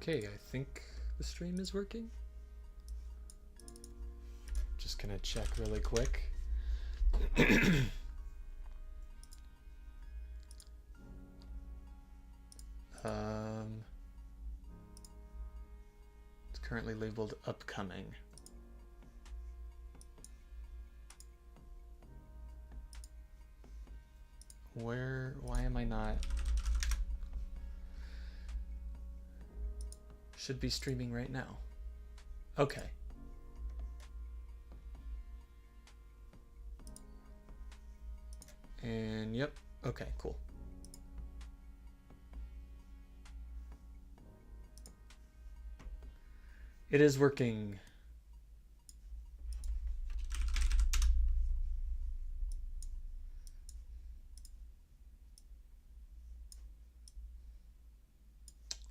Okay, I think the stream is working. Just gonna check really quick. It's currently labeled upcoming. Why am I not? Should be streaming right now. Okay. And yep, okay, cool. It is working.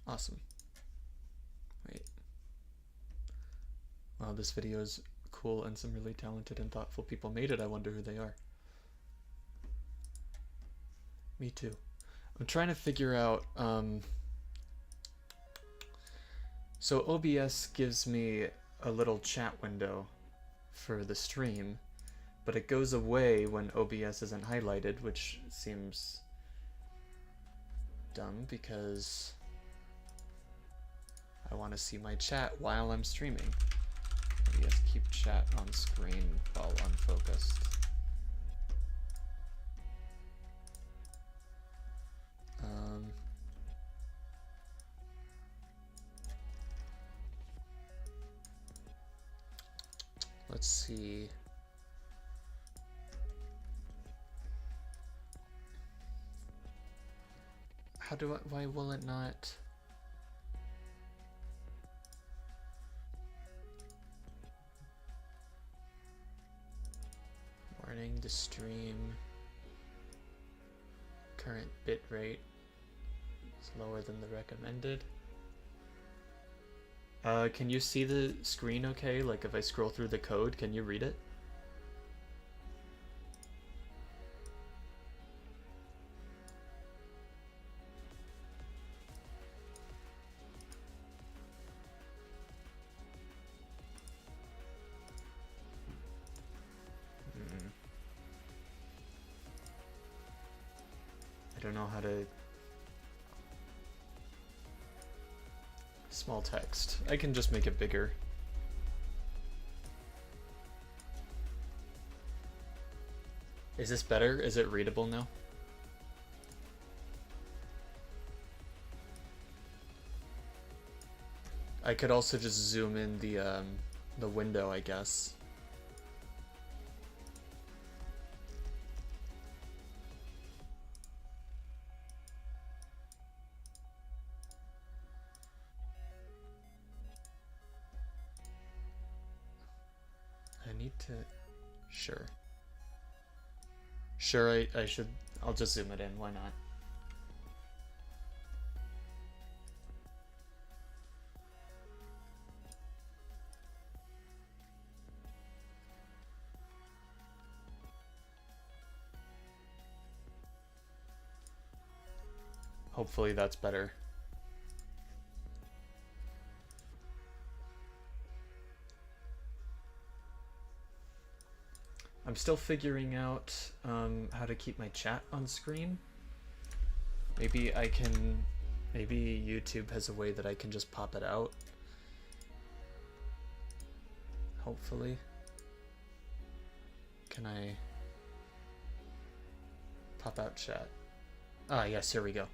Awesome. Wait. Wow, this video is cool and some really talented and thoughtful people made it. I wonder who they are. Me too. I'm trying to figure out, so OBS gives me a little chat window for the stream, but it goes away when OBS isn't highlighted, which seems dumb because I want to see my chat while I'm streaming. OBS keep chat on screen while unfocused. Let's see. How do I, why will it not? Warning to stream. Current bit rate is lower than the recommended. Can you see the screen okay? Like if I scroll through the code, can you read it? I don't know how to... Small text. I can just make it bigger. Is this better? Is it readable now? I could also just zoom in the window, I guess. Sure. Sure, I should... I'll just zoom it in, why not? Hopefully that's better. I'm still figuring out how to keep my chat on screen. Maybe I can... Maybe YouTube has a way that I can just pop it out. Hopefully. Can I... pop out chat? Ah, yes, here we go.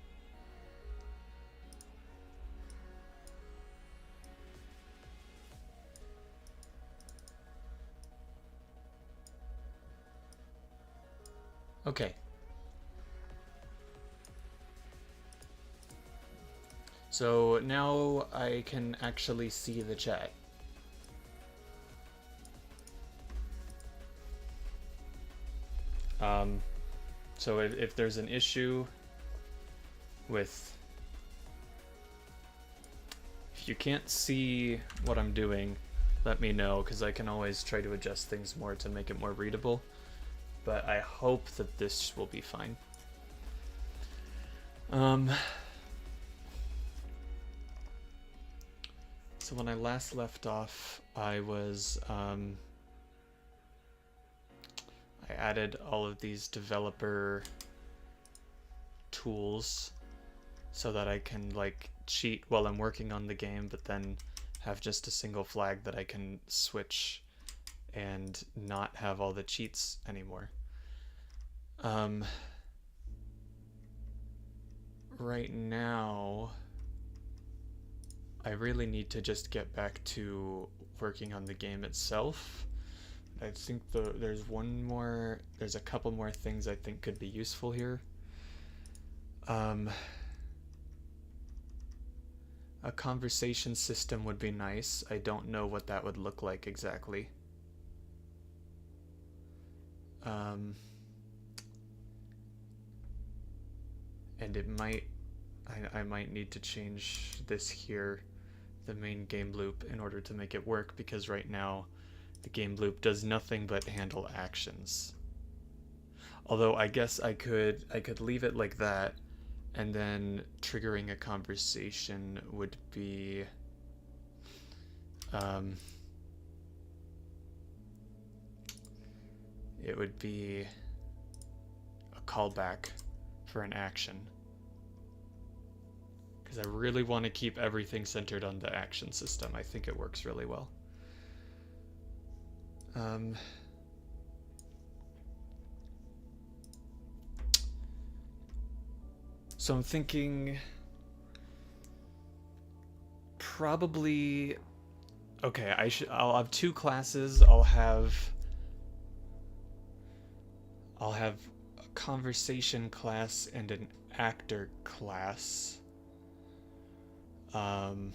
Okay. So now I can actually see the chat. So if there's an issue with... If you can't see what I'm doing, let me know, because I can always try to adjust things more to make it more readable. But I hope that this will be fine. So when I last left off, I added all of these developer tools so that I can like cheat while I'm working on the game, but then have just a single flag that I can switch and not have all the cheats anymore. Right now, I really need to just get back to working on the game itself. I think there's a couple more things I think could be useful here. A conversation system would be nice. I don't know what that would look like exactly. And it might, I might need to change this here, the main game loop, in order to make it work, because right now the game loop does nothing but handle actions. Although I guess I could leave it like that, and then triggering a conversation would be it would be a callback for an action, because I really want to keep everything centered on the action system. I think it works really well. So I'm thinking probably, okay, I'll have two classes. I'll have a conversation class and an actor class. An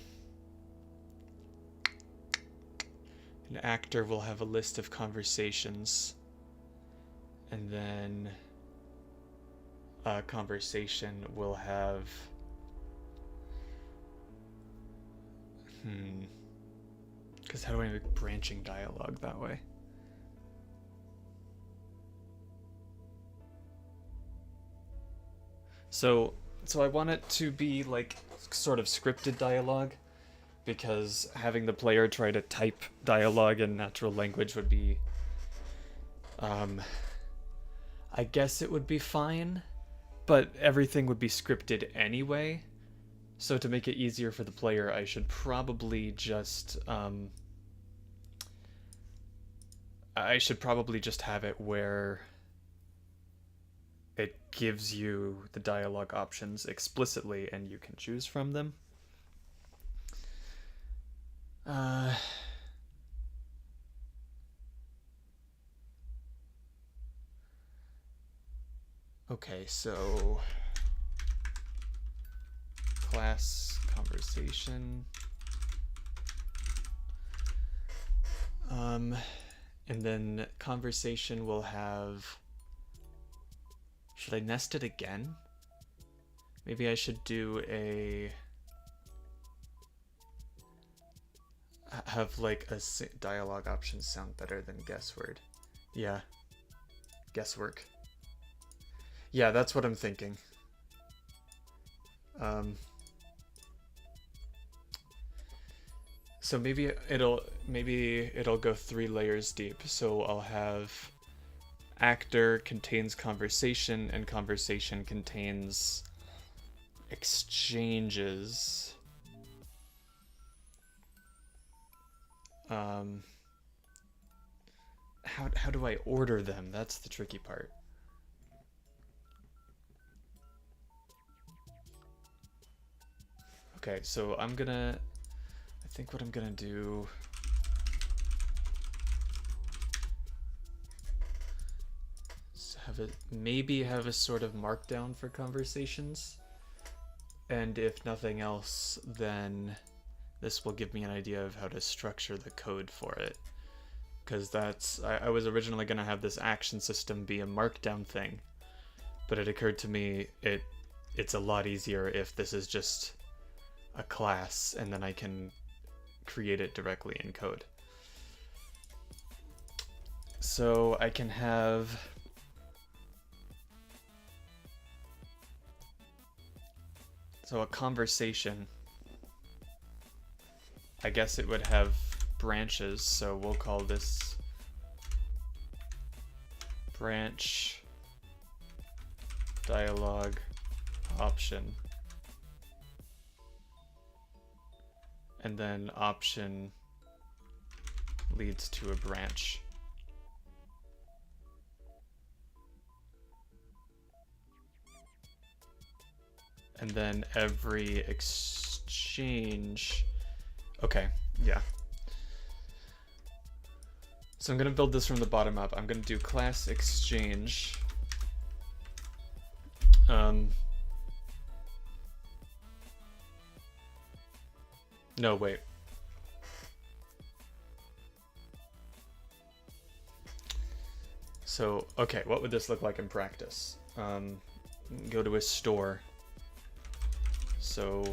actor will have a list of conversations, and then a conversation will have because how do I make branching dialogue that way? So I want it to be like sort of scripted dialogue, because having the player try to type dialogue in natural language would be, I guess it would be fine, but everything would be scripted anyway. So to make it easier for the player, I should probably just, have it where it gives you the dialogue options explicitly and you can choose from them. Okay, so class conversation. And then conversation will have, should I nest it again? Maybe I should do have like a dialogue options sound better than guessword. Yeah, guesswork. Yeah, that's what I'm thinking. So maybe it'll go 3 layers deep. So I'll have actor contains conversation, and conversation contains exchanges. How do I order them? That's the tricky part. Okay, so I think what I'm gonna do is maybe have a sort of markdown for conversations, and if nothing else, then this will give me an idea of how to structure the code for it. Because I was originally gonna have this action system be a markdown thing, but it occurred to me it's a lot easier if this is just a class and then I can create it directly in code. So I can have a conversation I guess it would have branches, so we'll call this branch dialog option. And then option leads to a branch. And then every exchange. Okay, yeah. So I'm gonna build this from the bottom up. I'm gonna do class exchange. No, wait. So, okay, what would this look like in practice? Go to a store. So,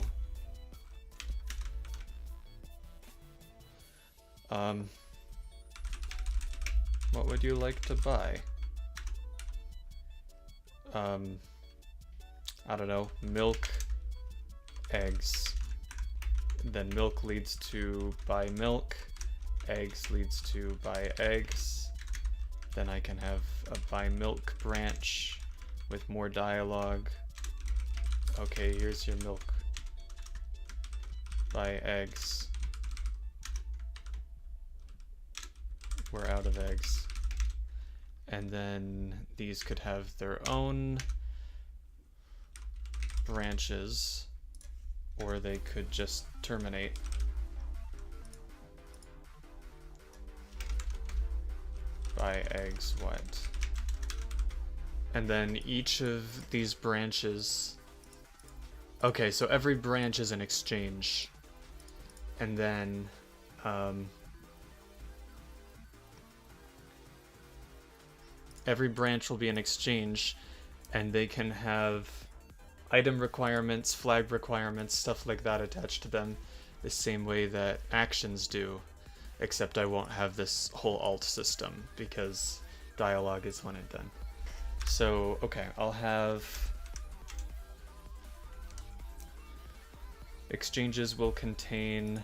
what would you like to buy? I don't know, milk, eggs. Then milk leads to buy milk, eggs leads to buy eggs. Then I can have a buy milk branch with more dialogue. Okay, here's your milk. Buy eggs. We're out of eggs. And then these could have their own branches, or they could just terminate. Buy eggs, what? And then each of these branches. Okay, so every branch is an exchange. And then every branch will be an exchange, and they can have item requirements, flag requirements, stuff like that attached to them, the same way that actions do, except I won't have this whole alt system because dialogue is one and done. So, okay, I'll have exchanges will contain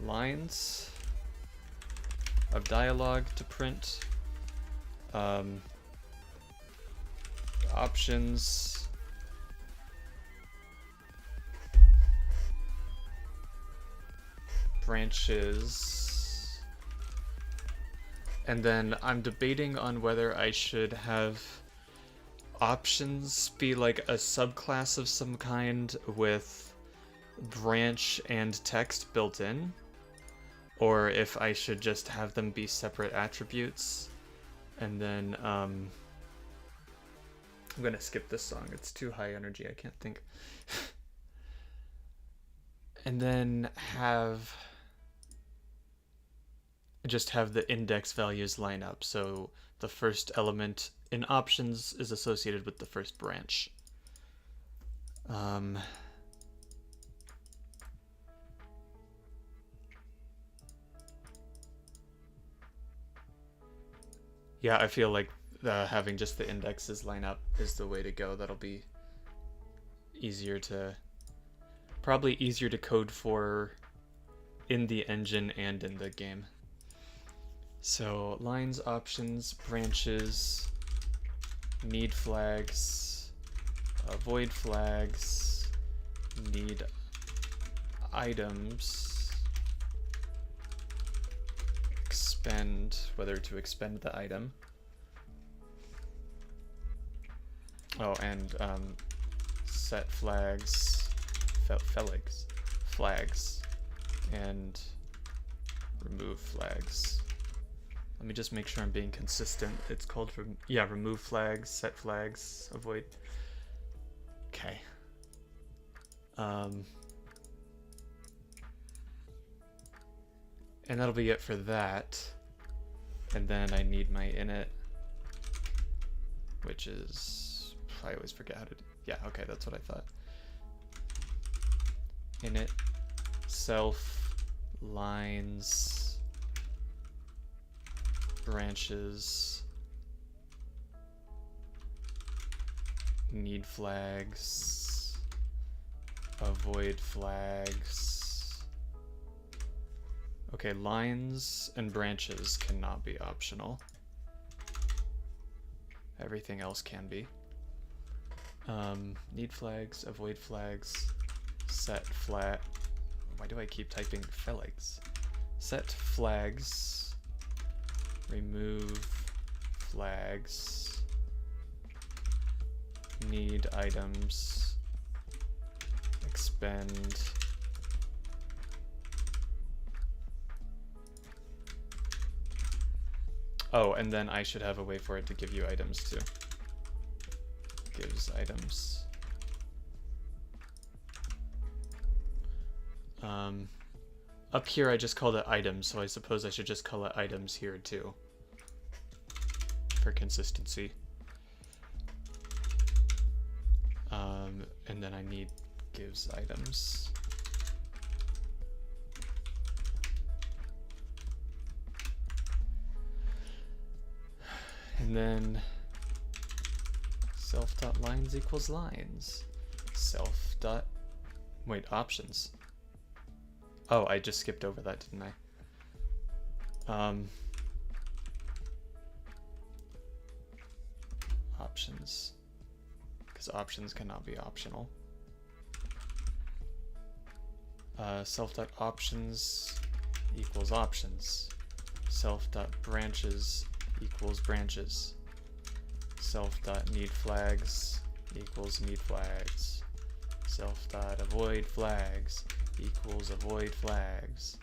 lines of dialogue to print, options, branches, and then I'm debating on whether I should have options be like a subclass of some kind with branch and text built in, or if I should just have them be separate attributes. And then I'm gonna skip this song, it's too high energy, I can't think. And then just have the index values line up, so the first element in options is associated with the first branch. Yeah, I feel like having just the indexes line up is the way to go. That'll be probably easier to code for in the engine and in the game. So lines, options, branches, need flags, void flags, need items, expend, whether to expend the item. Oh, and set flags, flags, and remove flags. Let me just make sure I'm being consistent. It's called remove flags, set flags, avoid. Okay. And that'll be it for that. And then I need my init, which is, I always forget how to do. Yeah, okay, that's what I thought. Init, self, lines, branches, need flags, avoid flags. Okay, lines and branches cannot be optional. Everything else can be. Need flags, avoid flags, set flat. Why do I keep typing flags? Set flags, remove flags, need items, expend. Oh, and then I should have a way for it to give you items too. Gives items. Up here I just called it items, so I suppose I should just call it items here too. For consistency. And then I need gives items. And then self.lines equals lines. Wait, options. Oh, I just skipped over that, didn't I? Options. Because options cannot be optional. Self.options equals options. Self.branches equals branches. Self.need flags equals need flags. Self.avoid flags equals avoid flags.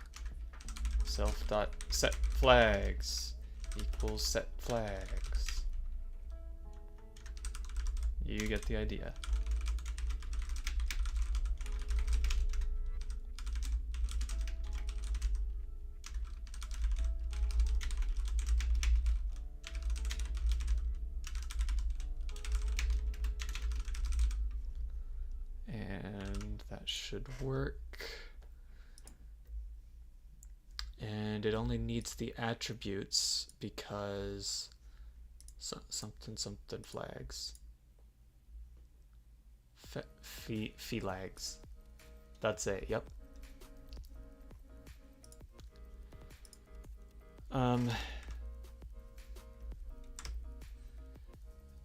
Self.set flags equals set flags. You get the idea. And that should work. And it only needs the attributes because something flags. Flags. That's it, yep.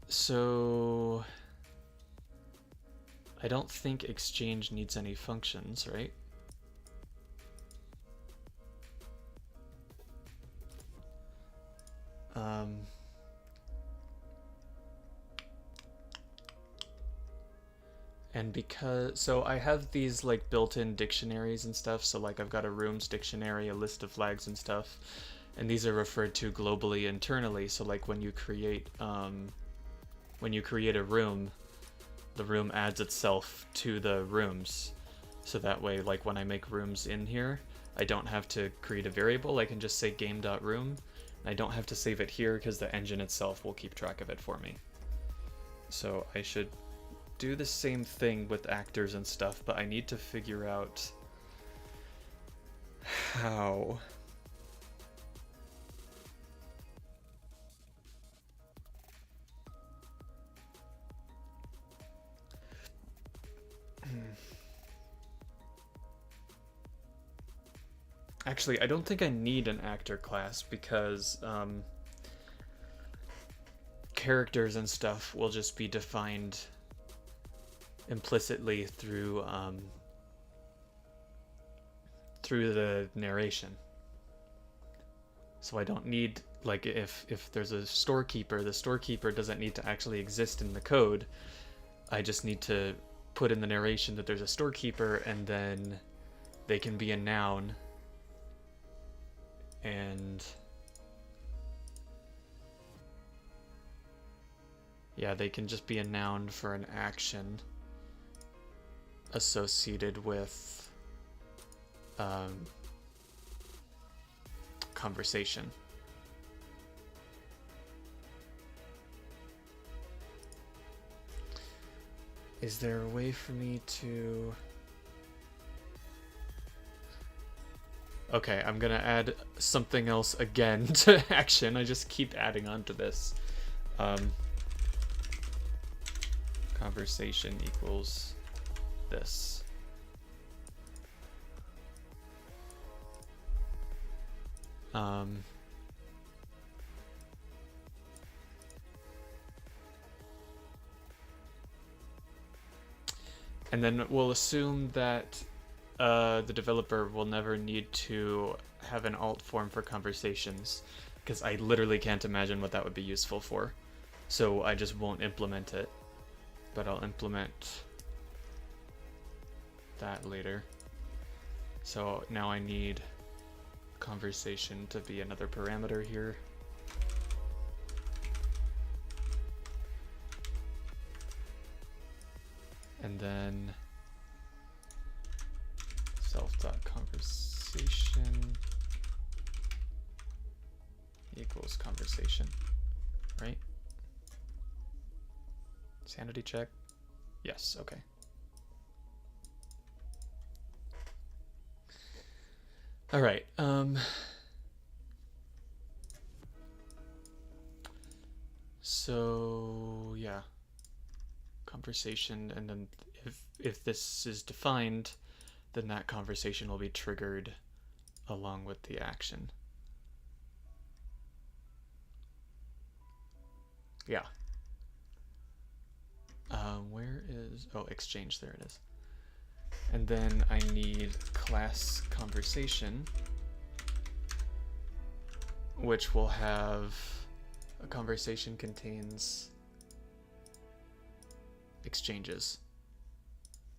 So I don't think exchange needs any functions, right? And so I have these like built-in dictionaries and stuff, so like I've got a rooms dictionary, a list of flags and stuff, and these are referred to globally internally. So like when you create a room, the room adds itself to the rooms. So that way, like when I make rooms in here, I don't have to create a variable. I can just say game.room. I don't have to save it here because the engine itself will keep track of it for me. So I should do the same thing with actors and stuff, but I need to figure out how. Actually, I don't think I need an actor class because characters and stuff will just be defined implicitly through the narration. So I don't need, like, if there's a storekeeper, the storekeeper doesn't need to actually exist in the code. I just need to put in the narration that there's a storekeeper, and then they can be a noun. And yeah, they can just be a noun for an action associated with conversation. Is there a way for me to... Okay, I'm gonna add something else again to action. I just keep adding on to this. Conversation equals this. Um, and then we'll assume that the developer will never need to have an alt form for conversations, because I literally can't imagine what that would be useful for. So I just won't implement it, but I'll implement that later. So now I need conversation to be another parameter here. And then self.conversation equals conversation, right? Sanity check. Yes, okay. All right. So yeah, conversation, and then if this is defined, then that conversation will be triggered along with the action. Yeah. Where is, oh, exchange, there it is. And then I need class conversation, which will have a conversation contains exchanges.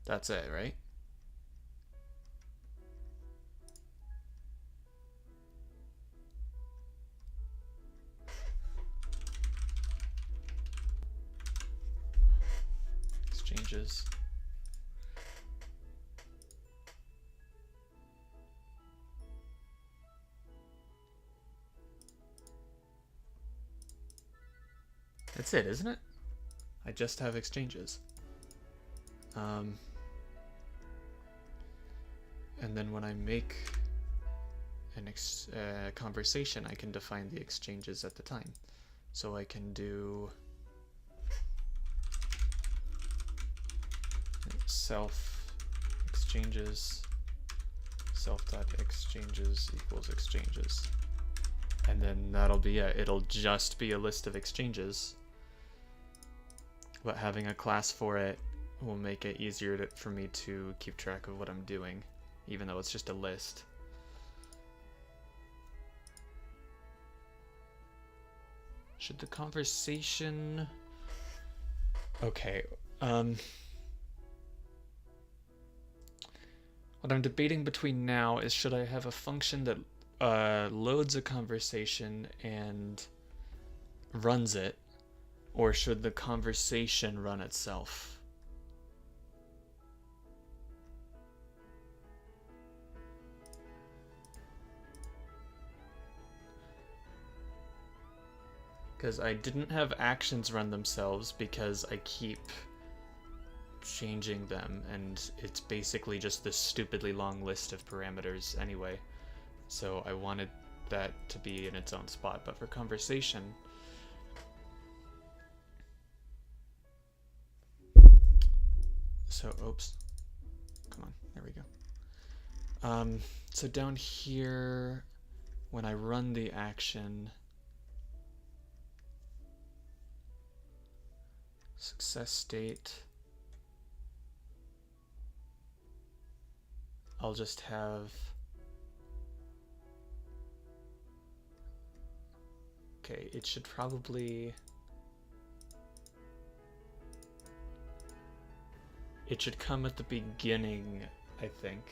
That's it, right? Exchanges. That's it, isn't it? I just have exchanges. And then when I make an conversation, I can define the exchanges at the time. So I can do self exchanges, self.exchanges equals exchanges. And then that'll be it. It'll just be a list of exchanges. But having a class for it will make it easier for me to keep track of what I'm doing, even though it's just a list. Should the conversation... Okay, what I'm debating between now is, should I have a function that loads a conversation and runs it, or should the conversation run itself? Because I didn't have actions run themselves because I keep changing them, and it's basically just this stupidly long list of parameters anyway. So I wanted that to be in its own spot. But for conversation, so oops, come on, there we go. So down here, when I run the action, success state, I'll just have, okay, it should probably, it should come at the beginning, I think.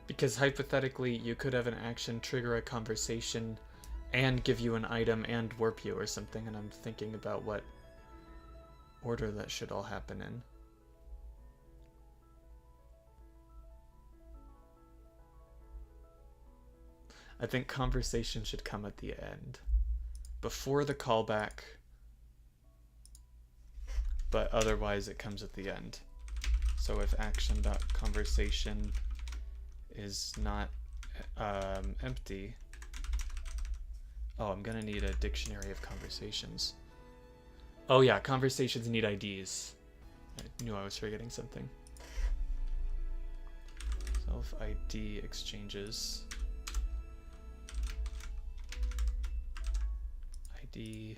Because hypothetically, you could have an action trigger a conversation and give you an item and warp you or something, and I'm thinking about what order that should all happen in. I think conversation should come at the end, before the callback, but otherwise it comes at the end. So if action.conversation is not empty, oh, I'm gonna need a dictionary of conversations. Oh yeah, conversations need IDs. I knew I was forgetting something. Self ID exchanges. ID.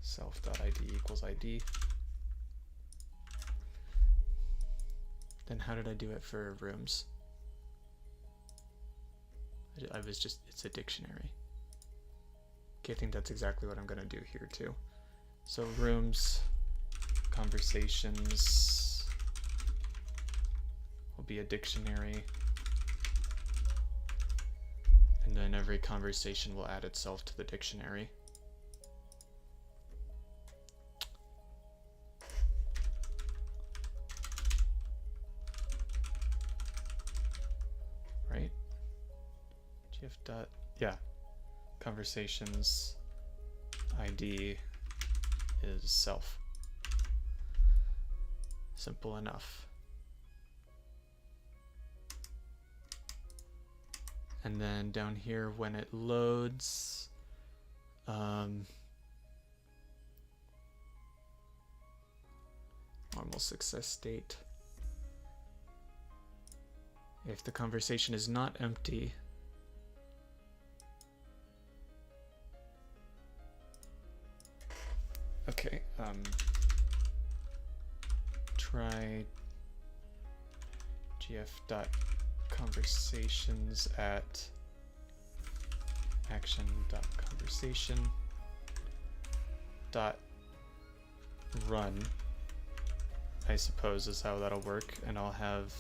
Self.id equals ID. Then how did I do it for rooms? I was just, it's a dictionary. Okay, I think that's exactly what I'm gonna do here too. So rooms, conversations will be a dictionary. And then every conversation will add itself to the dictionary. Right? GF dot, yeah. Conversations ID is self. Simple enough. And then down here, when it loads, normal success state. If the conversation is not empty, okay, try gf.conversations at action.conversation dot run, I suppose is how that'll work, and I'll have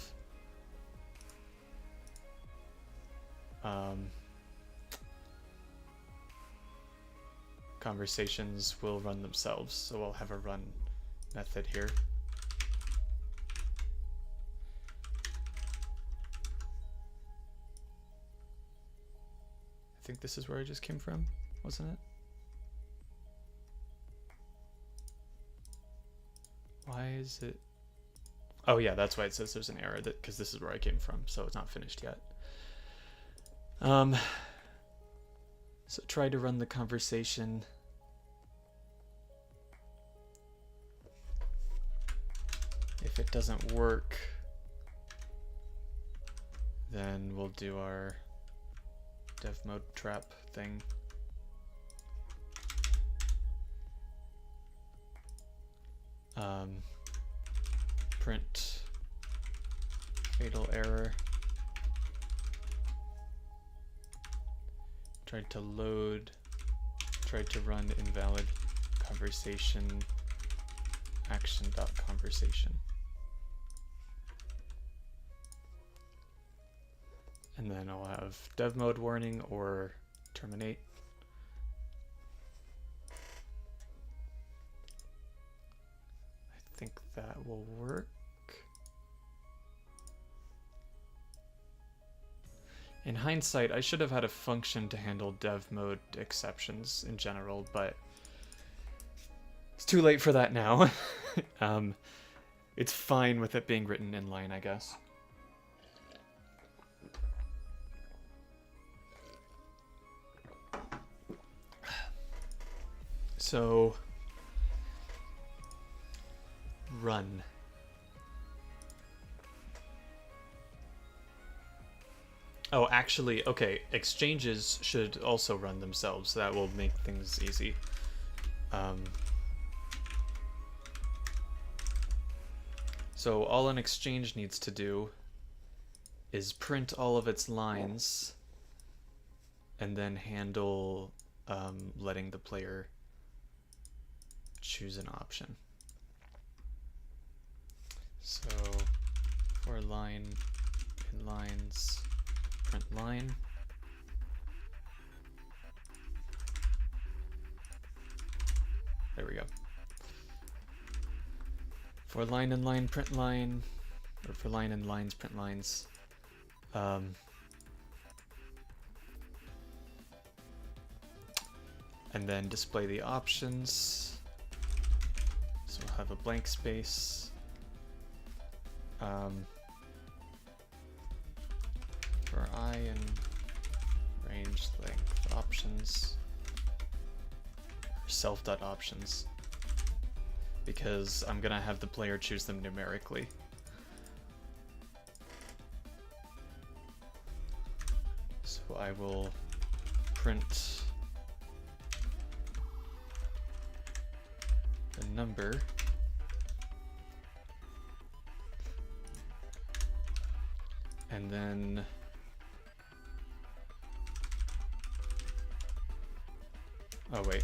conversations will run themselves, so I'll have a run method here. I think this is where I just came from, wasn't it? Why is it? Oh yeah, that's why it says there's an error, that because this is where I came from, so it's not finished yet. So try to run the conversation. If it doesn't work, then we'll do our dev mode trap thing. Print fatal error. Tried to load, tried to run invalid conversation action.conversation. And then I'll have dev mode warning or terminate. I think that will work. In hindsight, I should have had a function to handle dev mode exceptions in general, but it's too late for that now. It's fine with it being written in line, I guess. So, run. Oh, actually, okay, exchanges should also run themselves. That will make things easy. So all an exchange needs to do is print all of its lines and then handle letting the player choose an option. So for line in lines, print line. There we go. For line and line, print line, or for line and lines, print lines. And then display the options. So we'll have a blank space. For I and range length options, self.options, because I'm gonna have the player choose them numerically. So I will print the number and then oh wait,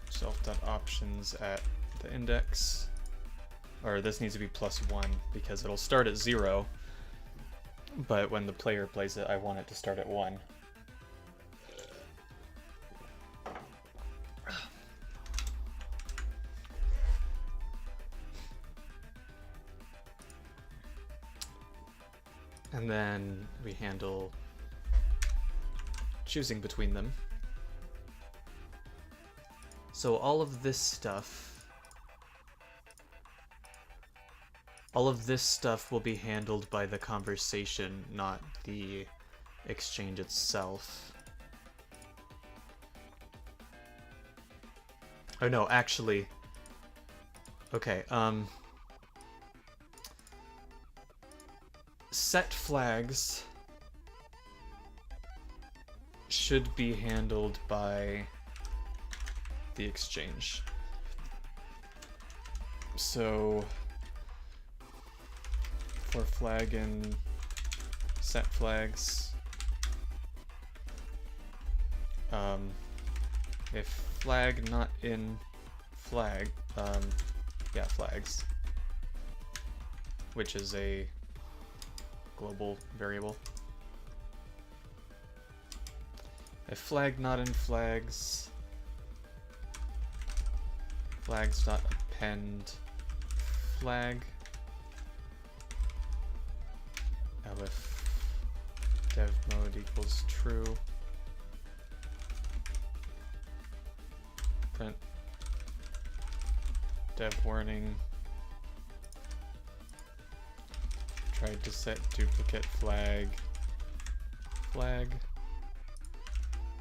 self.options at the index, or this needs to be +1 because it'll start at 0, but when the player plays it I want it to start at 1. And then we handle choosing between them. So all of this stuff will be handled by the conversation, not the exchange itself. Oh no, actually, okay, set flags should be handled by the exchange. So for flag and set flags, if flag not in flag, yeah, flags, which is a global variable. If flag not in flags, flags.append flag. Now if dev mode equals true, print dev warning. Tried to set duplicate flag.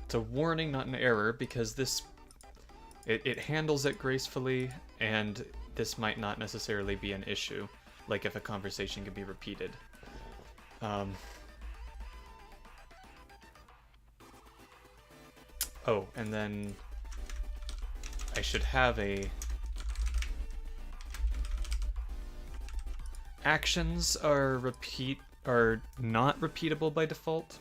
It's a warning, not an error, because this it handles it gracefully, and this might not necessarily be an issue, like if a conversation can be repeated. Oh, and then I should have a actions are not repeatable by default.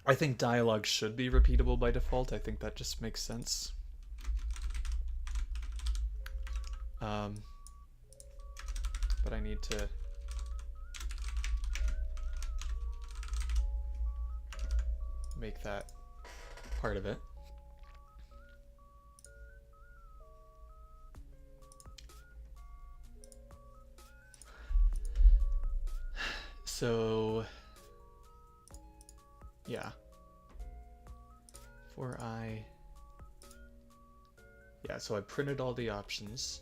I think dialogue should be repeatable by default. I think that just makes sense. But I need to make that part of it. So yeah, so I printed all the options.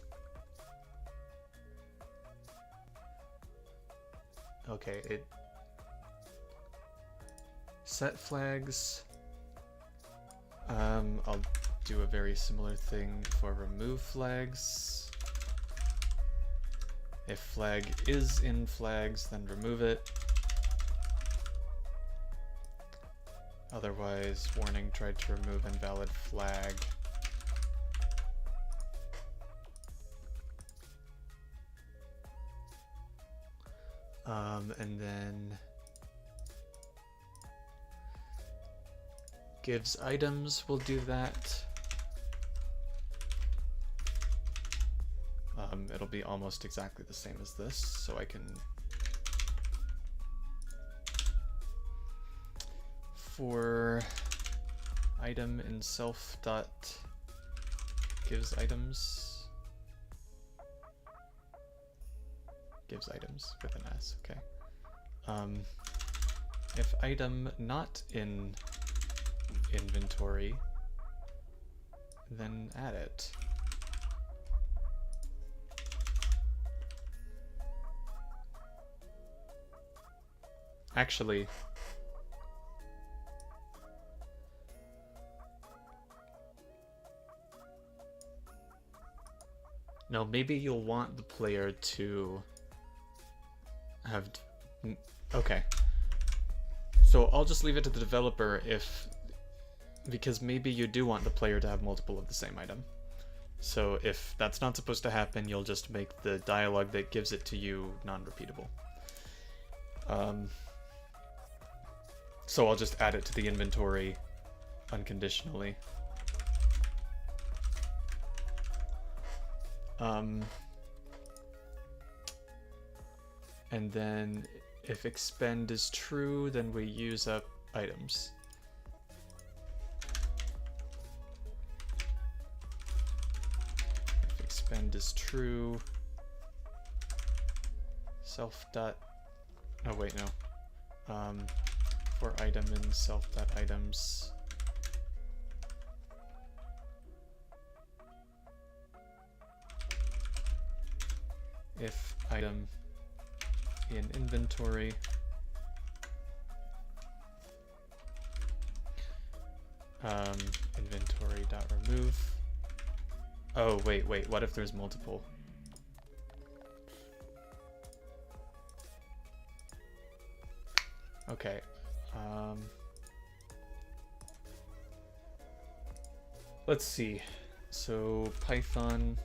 Okay, it set flags. I'll do a very similar thing for remove flags. If flag is in flags, then remove it. Otherwise, warning, tried to remove invalid flag. And then gives items, we'll do that. It'll be almost exactly the same as this, so I can for item in self dot gives items with an S. Okay. If item not in inventory, then add it. Actually, no, maybe you'll want the player to have... Okay. So I'll just leave it to the developer because maybe you do want the player to have multiple of the same item. So if that's not supposed to happen, you'll just make the dialogue that gives it to you non-repeatable. So I'll just add it to the inventory unconditionally. And then if expend is true, then we use up items. If expend is true, self dot, oh wait, no. For item in self dot items. If item in inventory inventory.remove. Oh, wait, what if there's multiple? Okay. Let's see. So Python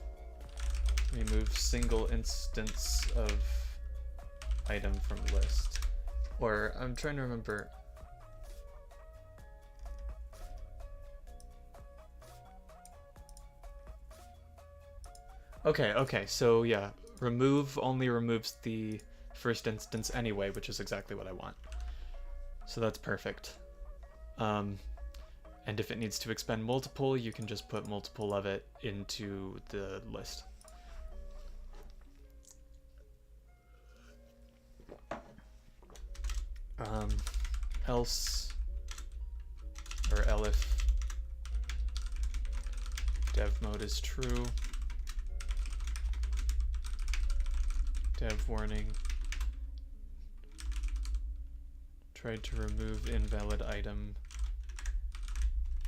remove single instance of item from list. Or I'm trying to remember. Okay, so yeah, remove only removes the first instance anyway, which is exactly what I want. So that's perfect. And if it needs to expend multiple, you can just put multiple of it into the list. Else, or elif dev mode is true, dev warning, tried to remove invalid item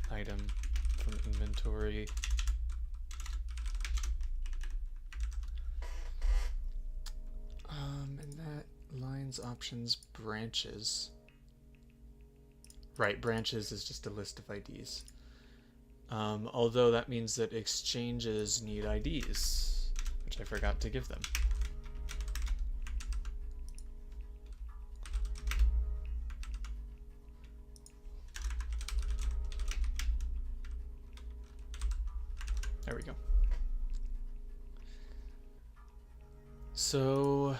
from inventory. And that lines options branches. Right, branches is just a list of IDs. Although that means that exchanges need IDs, which I forgot to give them. There we go. So,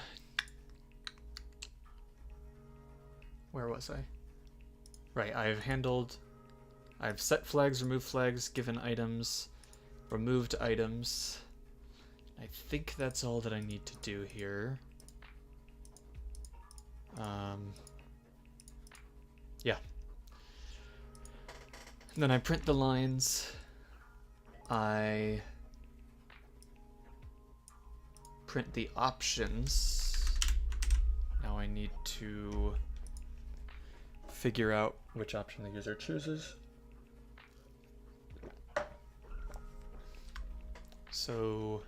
where was I? Right, I've set flags, removed flags, given items, removed items. I think that's all that I need to do here. Yeah. And then I print the lines. I print the options. Now I need to figure out which option the user chooses. So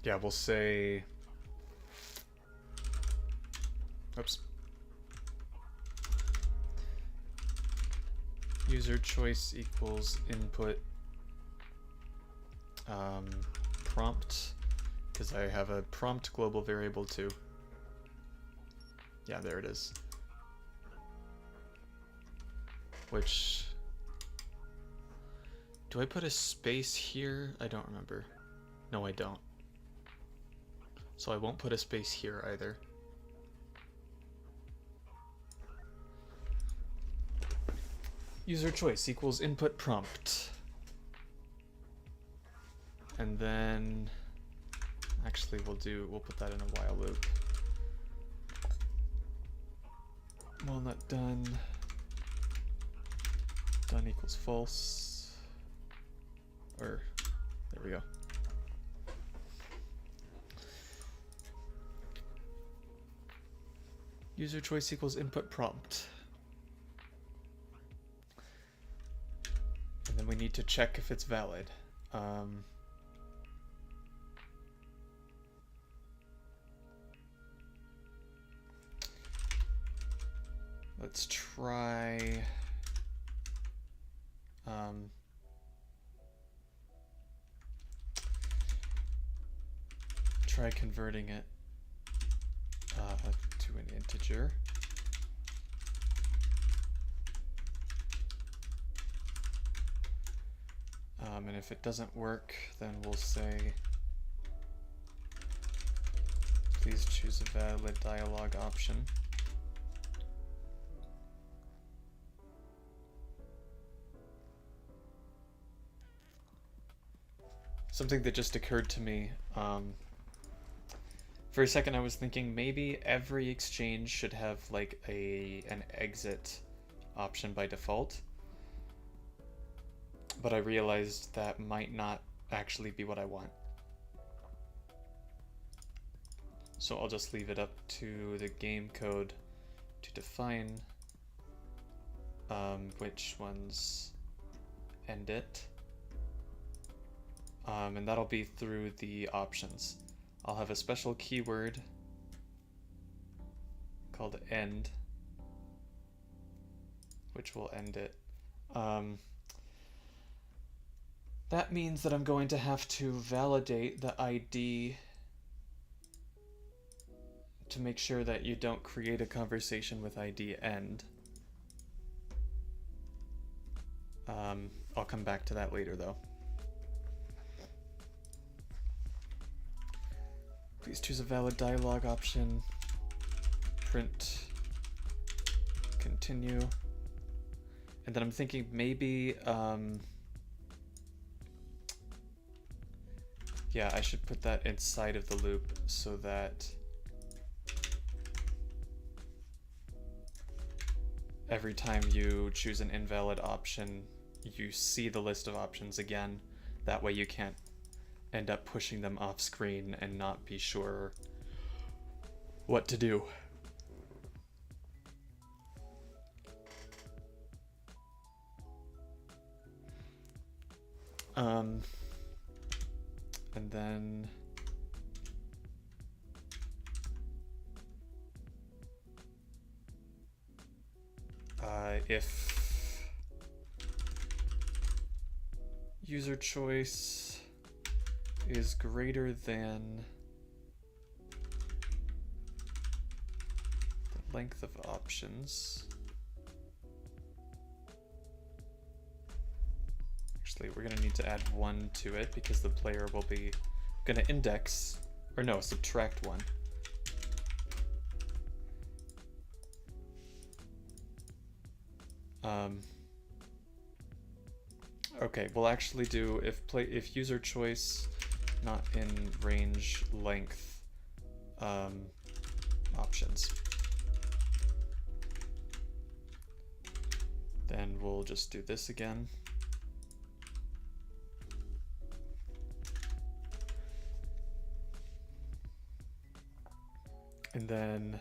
yeah, we'll say, oops. User choice equals input prompt, because I have a prompt global variable too. Yeah, there it is. Which, do I put a space here? I don't remember. No, I don't. So I won't put a space here either. User choice equals input prompt. And then, actually we'll put that in a while loop. Walnut done. Done equals false. Or, there we go. User choice equals input prompt. And then we need to check if it's valid. Let's try try converting it to an integer. And if it doesn't work, then we'll say, please choose a valid dialog option. Something that just occurred to me, for a second I was thinking maybe every exchange should have like an exit option by default. But I realized that might not actually be what I want. So I'll just leave it up to the game code to define which ones end it. And that'll be through the options. I'll have a special keyword called end, which will end it. That means that I'm going to have to validate the ID to make sure that you don't create a conversation with ID end. I'll come back to that later though. Please choose a valid dialog option. Print continue. And then I'm thinking maybe yeah, I should put that inside of the loop so that every time you choose an invalid option, you see the list of options again. That way you can't end up pushing them off screen and not be sure what to do. And then if user choice is greater than the length of options. Actually, we're going to need to add 1 to it because the player will be going to index, or no, subtract 1. Okay, we'll actually do if user choice not in range length options. Then we'll just do this again. And then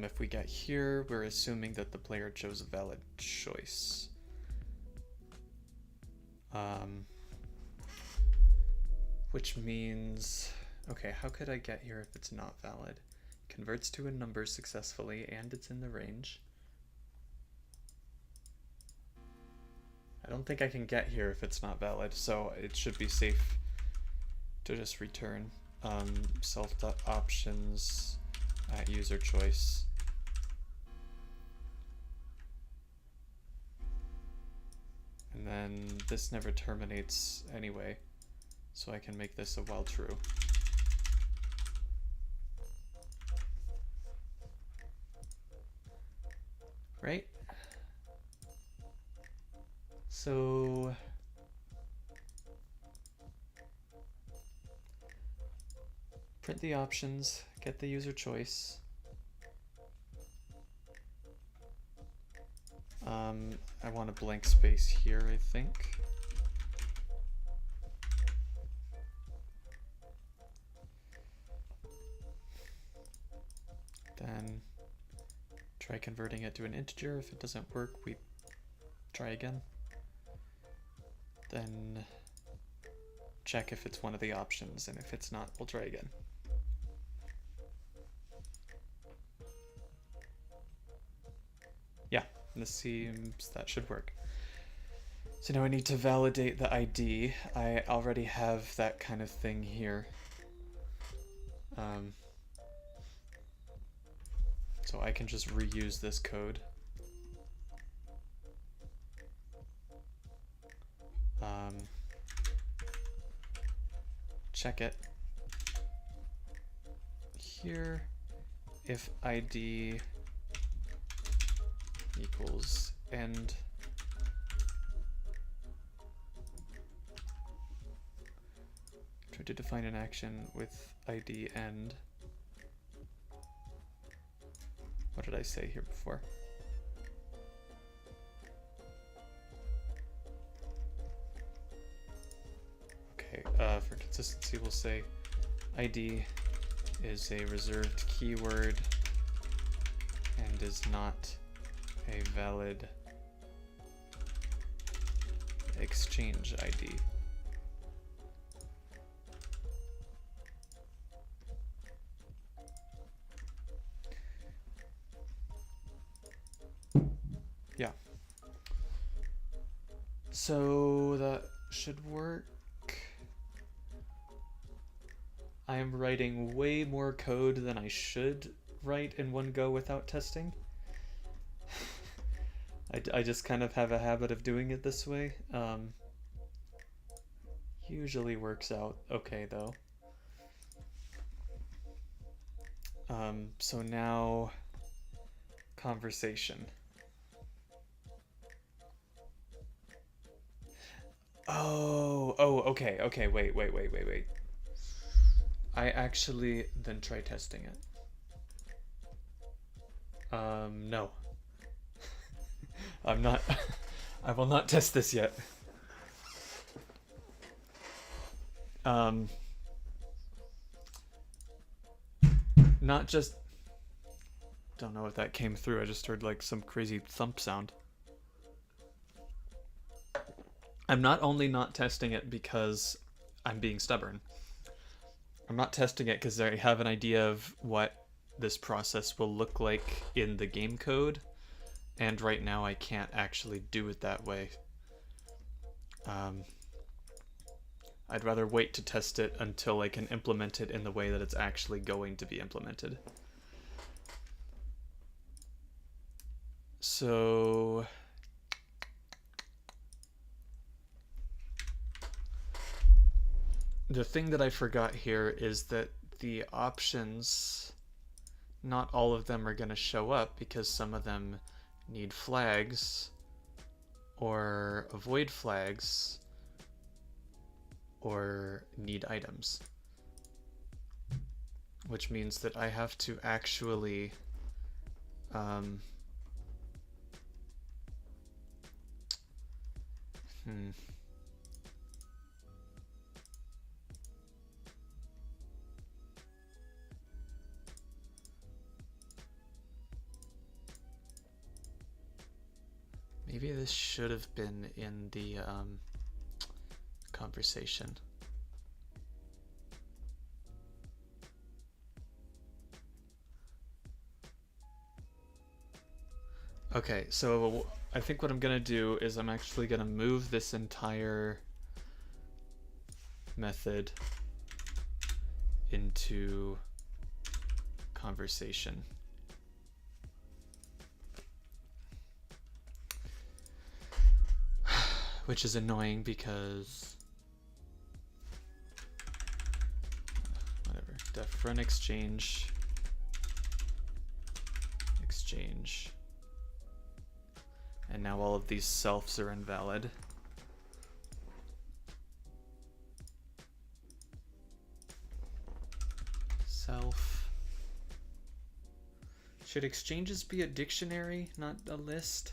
if we get here, we're assuming that the player chose a valid choice. Which means, okay, how could I get here if it's not valid? Converts to a number successfully and it's in the range. I don't think I can get here if it's not valid, so it should be safe to just return self.options at user choice. And then this never terminates anyway, so I can make this a while true. Right? So print the options, get the user choice. I want a blank space here, I think. Try converting it to an integer. If it doesn't work, we try again. Then check if it's one of the options, and if it's not, we'll try again. Yeah, this seems that should work. So now I need to validate the ID. I already have that kind of thing here. So I can just reuse this code. Check it. Here, if ID equals end, try to define an action with ID end. What did I say here before? Okay, for consistency, we'll say ID is a reserved keyword and is not a valid exchange ID. Yeah. So that should work. I am writing way more code than I should write in one go without testing. I just kind of have a habit of doing it this way. Usually works out okay though. So now conversation. Oh, okay, wait. I actually then try testing it. No. I'm not, I will not test this yet. Not just, don't know if that came through. I just heard like some crazy thump sound. I'm not only not testing it because I'm being stubborn. I'm not testing it because I have an idea of what this process will look like in the game code, and right now I can't actually do it that way. I'd rather wait to test it until I can implement it in the way that it's actually going to be implemented. So the thing that I forgot here is that the options, not all of them are going to show up because some of them need flags or avoid flags or need items, which means that I have to actually maybe this should have been in the conversation. Okay, so I think what I'm gonna do is I'm actually gonna move this entire method into conversation. Which is annoying because whatever, def run exchange, and now all of these selfs are invalid. Self. Should exchanges be a dictionary, not a list?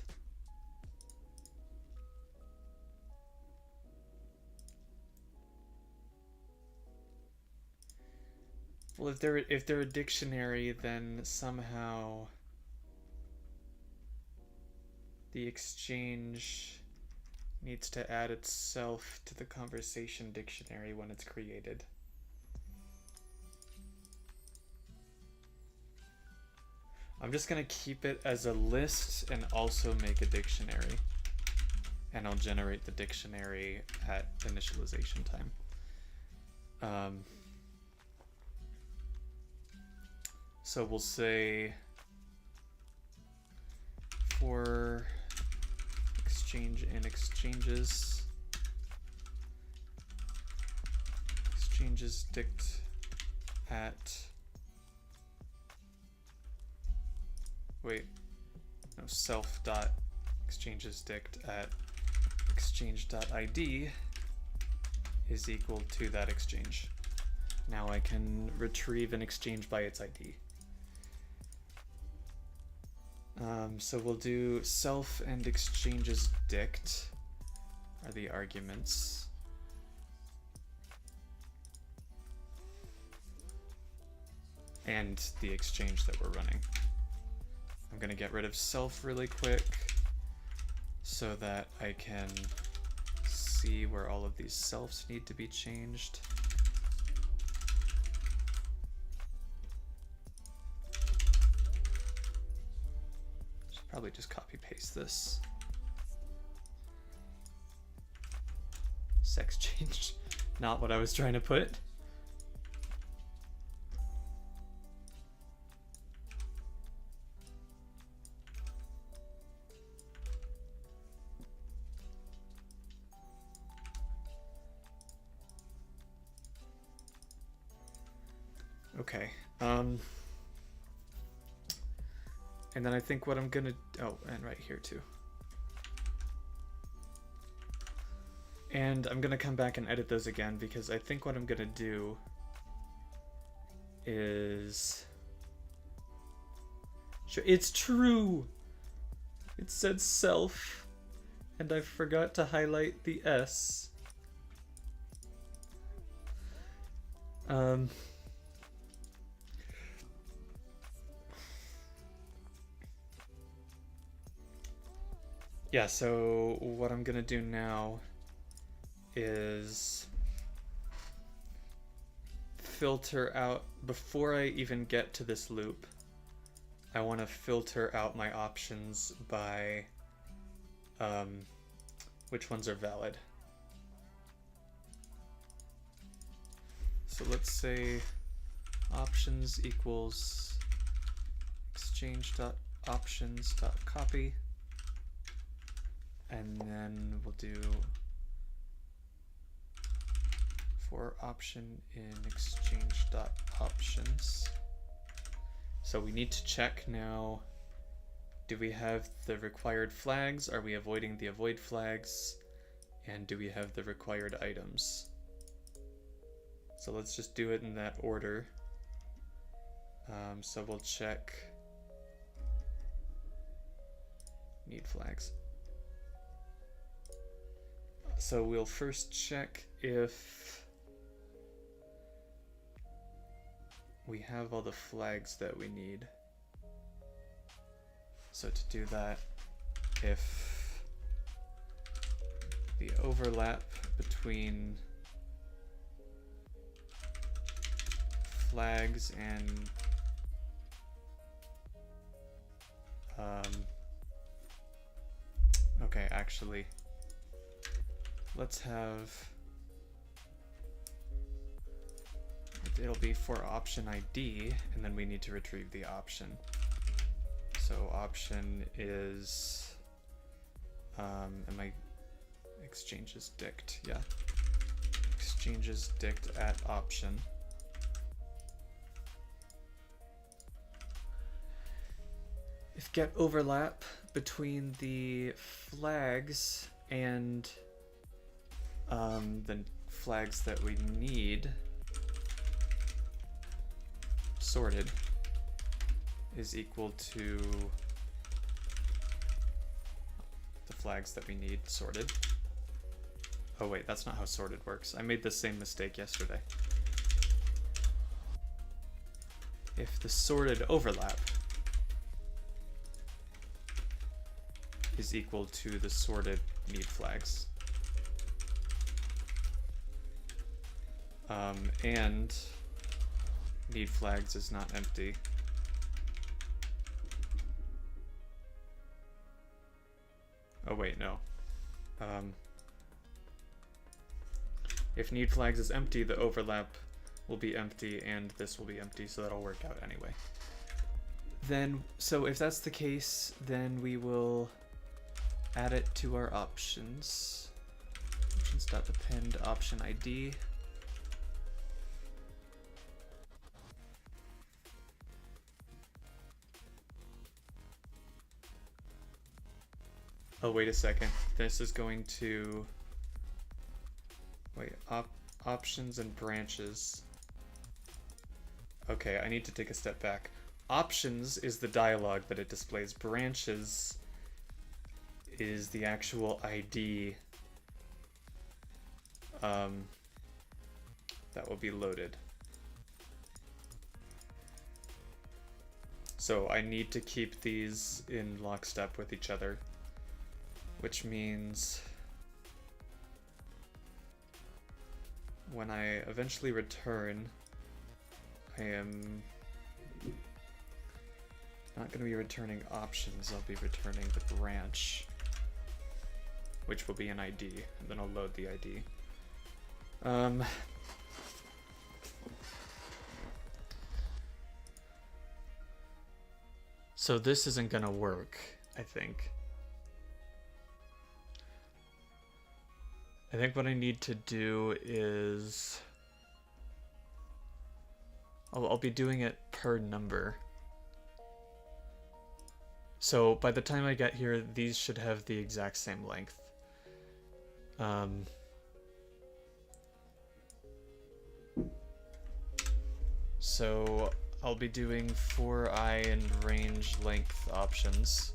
Well, if they're a dictionary, then somehow the exchange needs to add itself to the conversation dictionary when it's created. I'm just gonna keep it as a list and also make a dictionary. And I'll generate the dictionary at initialization time. So we'll say for exchange and exchanges dict at self dot exchanges dict at exchange.id is equal to that exchange. Now I can retrieve an exchange by its ID. So we'll do self and exchanges dict are the arguments. And the exchange that we're running. I'm gonna get rid of self really quick so that I can see where all of these selves need to be changed. Should probably just copy paste this. Sex change, not what I was trying to put. Okay, and then I think what I'm gonna, oh, and right here too. And I'm gonna come back and edit those again because I think what I'm gonna do is, it's true! It said self, and I forgot to highlight the S. Yeah, so what I'm gonna do now is filter out, before I even get to this loop, I want to filter out my options by which ones are valid. So let's say options equals exchange.options.copy. And then we'll do for option in exchange.options. So we need to check now, do we have the required flags? Are we avoiding the avoid flags? And do we have the required items? So let's just do it in that order. So we'll check need flags. So we'll first check if we have all the flags that we need. So to do that, if the overlap between flags and okay, actually, let's have, it'll be for option ID, and then we need to retrieve the option. So option is, am I, exchanges dict, yeah. Exchanges dict at option. If get overlap between the flags and the flags that we need sorted is equal to the flags that we need sorted. Oh wait, that's not how sorted works. I made the same mistake yesterday. If the sorted overlap is equal to the sorted need flags. And need flags is not empty. Oh wait, no. If need flags is empty, the overlap will be empty and this will be empty, so that'll work out anyway. Then, so if that's the case, then we will add it to our options. Options.append option ID. Oh, wait a second. This is going to... Wait, options and branches. Okay, I need to take a step back. Options is the dialog that it displays. Branches is the actual ID that will be loaded. So I need to keep these in lockstep with each other, which means when I eventually return, I am not going to be returning options, I'll be returning the branch, which will be an ID, and then I'll load the ID. So this isn't going to work, I think. I think what I need to do is... I'll be doing it per number. So by the time I get here, these should have the exact same length. So I'll be doing for I and range length options.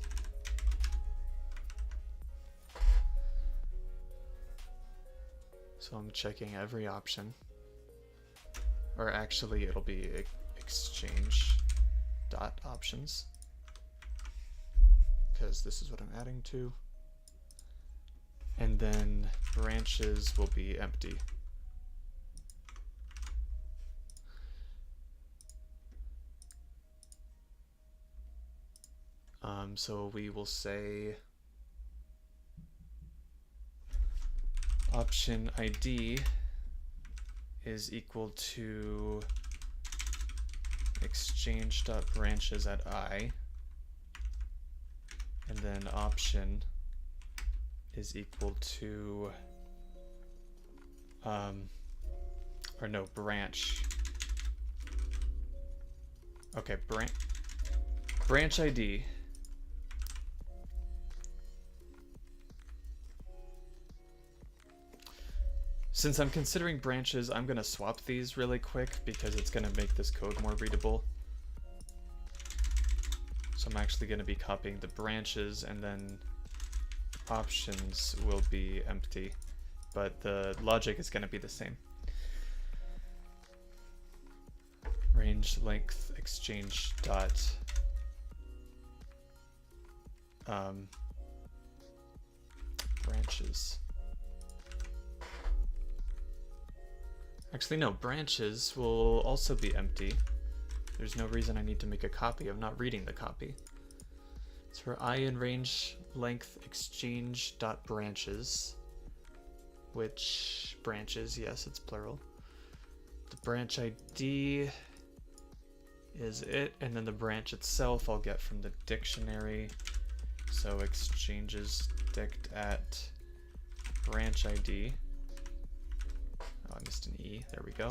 So I'm checking every option. Or actually it'll be exchange dot options, because this is what I'm adding to. And then branches will be empty. So we will say option ID is equal to exchange.branches at I, and then option is equal to or no, branch. Okay, branch ID Since I'm considering branches, I'm going to swap these really quick because it's going to make this code more readable. So I'm actually going to be copying the branches, and then options will be empty, but the logic is going to be the same. Range length exchange dot branches. Actually, no, branches will also be empty. There's no reason I need to make a copy. I'm not reading the copy. It's for I in range length exchange dot branches, which branches, yes, it's plural. The branch ID is it, and then the branch itself I'll get from the dictionary. So exchanges dict at branch ID. Oh, I missed an E. There we go.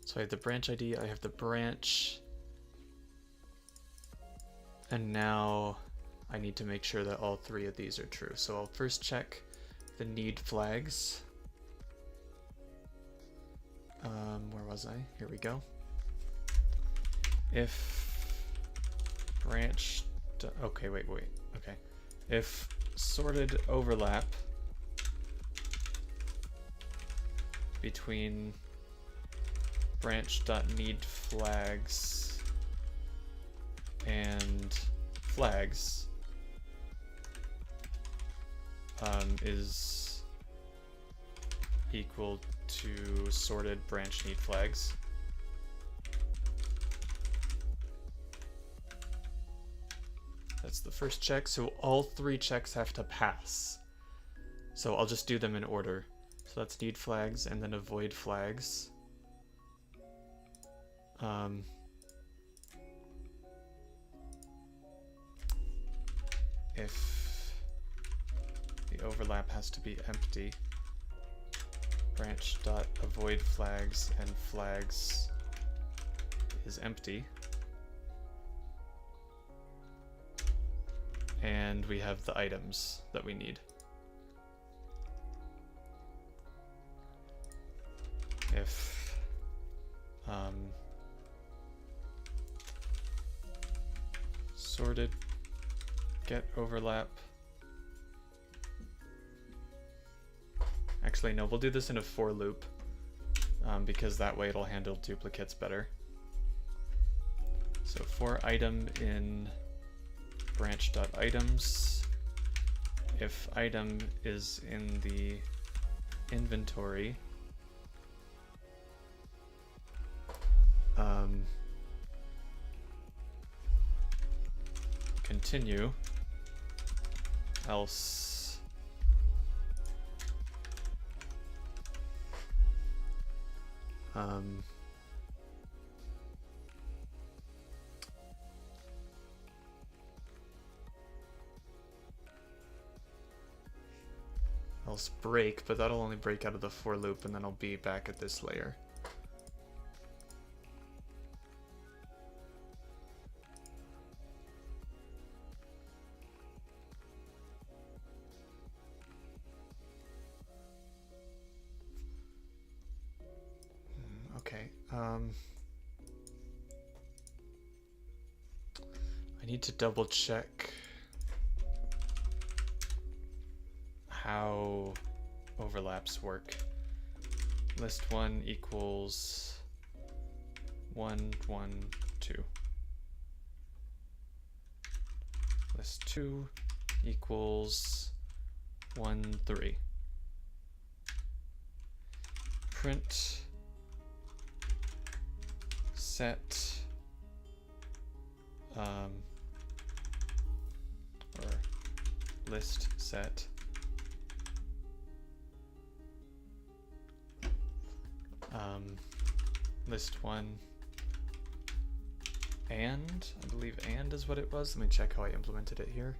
So I have the branch ID, I have the branch, and now I need to make sure that all three of these are true. So I'll first check the need flags. Where was I? Here we go. If branch, okay, wait. Okay. If sorted overlap between branch.need flags and flags is equal to sorted branch need flags. That's the first check, so all 3 checks have to pass. So I'll just do them in order. So that's need flags and then avoid flags. If the overlap has to be empty, branch.avoid flags and flags is empty. And we have the items that we need. If sorted get overlap. Actually, no, we'll do this in a for loop because that way it'll handle duplicates better. So for item in branch.items, if item is in the inventory, continue, else else break, but that'll only break out of the for loop and then I'll be back at this layer. Okay, I need to double check how overlaps work. List 1 equals 1, 1, 2. List 2 equals 1, 3. Print set or list set list 1 and I believe and is what it was. Let me check how I implemented it here.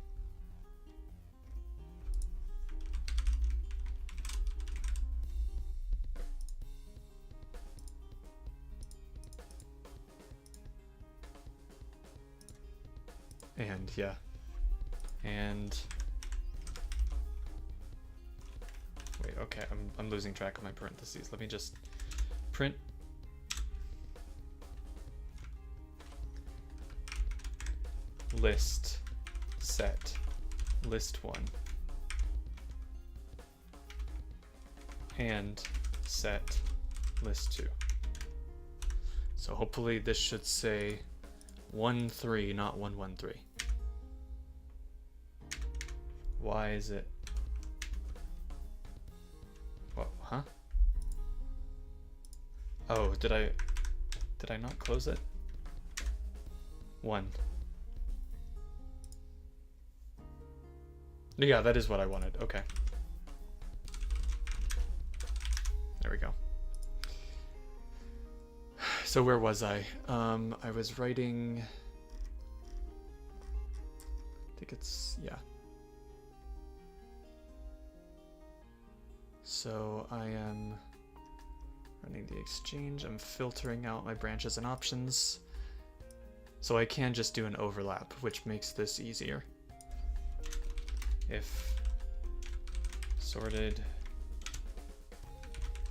And yeah, and wait, okay, I'm losing track of my parentheses. Let me just print list set list 1 and set list 2. So hopefully this should say 1, 3, not 1, 1, 3. Why is it? What? Huh? Oh, did I not close it? 1. Yeah, that is what I wanted. Okay. There we go. So where was I? I was writing, I think it's, yeah. So I am running the exchange. I'm filtering out my branches and options. So I can just do an overlap, which makes this easier. If sorted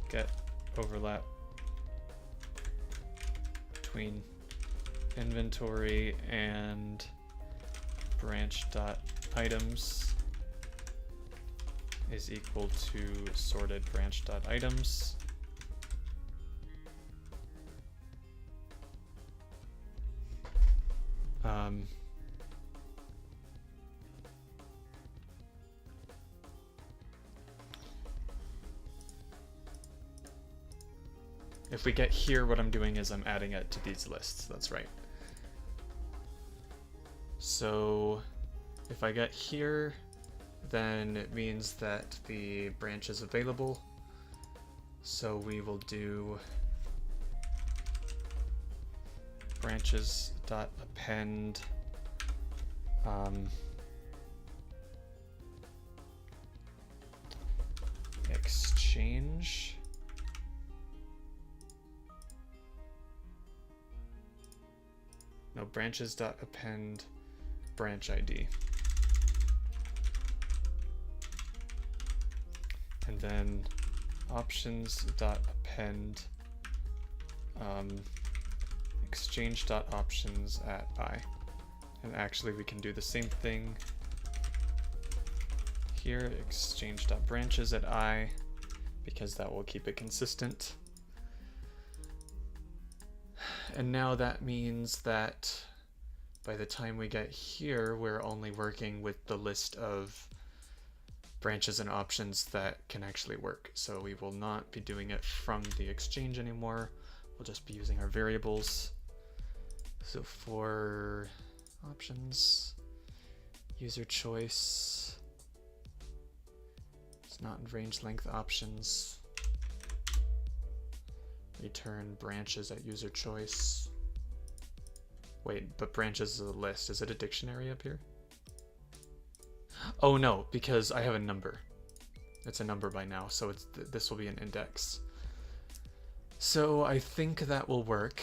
get overlap between inventory and branch.items is equal to sorted branch.items. If we get here, what I'm doing is I'm adding it to these lists. That's right. So if I get here, then it means that the branch is available. So we will do branches.append exchange. No, branches.append branch ID. And then options.append exchange.options at I. And actually we can do the same thing here, exchange.branches at I, because that will keep it consistent. And now that means that by the time we get here, we're only working with the list of branches and options that can actually work. So we will not be doing it from the exchange anymore. We'll just be using our variables. So for options, user choice, it's not in range length options. Return branches at user choice. Wait, but branches is a list. Is it a dictionary up here? Oh no, because I have a number. It's a number by now, so it's this will be an index. So I think that will work.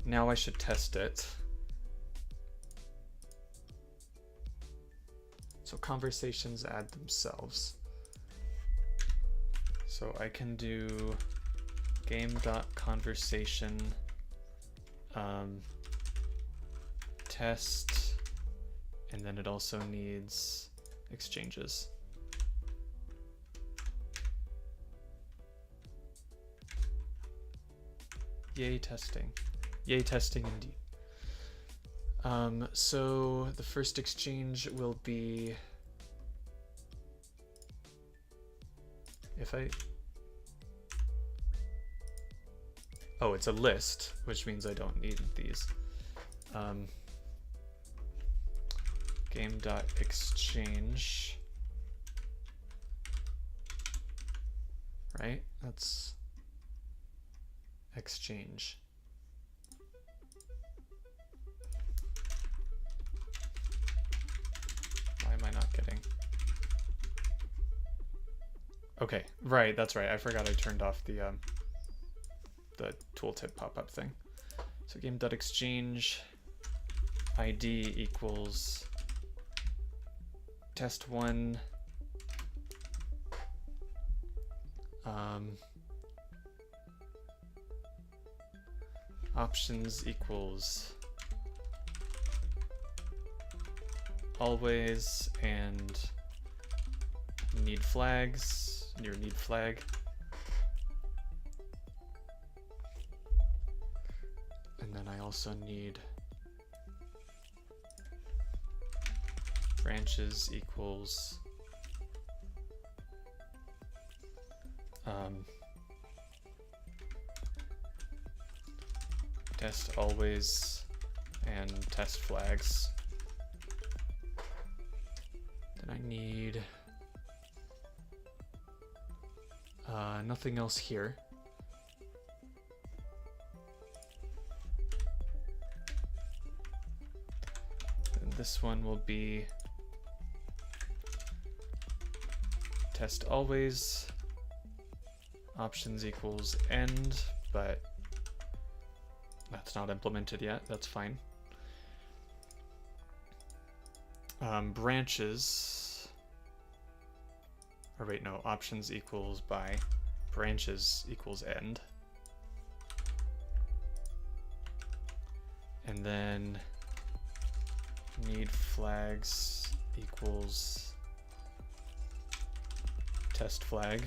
Now I should test it. So conversations add themselves. So I can do game.conversation test, and then it also needs exchanges. Yay testing. Yay testing indeed. So the first exchange will be oh, it's a list, which means I don't need these. Game.exchange, right? That's exchange. Why am I not getting? Okay, right, that's right. I forgot I turned off the tooltip pop-up thing. So game.exchange ID equals test1 options equals always and need flags, your need flag. And then I also need branches equals test always and test flags. Then I need nothing else here. And this one will be test always options equals end, but that's not implemented yet. That's fine. Branches, or wait, no, options equals by branches equals end. And then need flags equals test flag.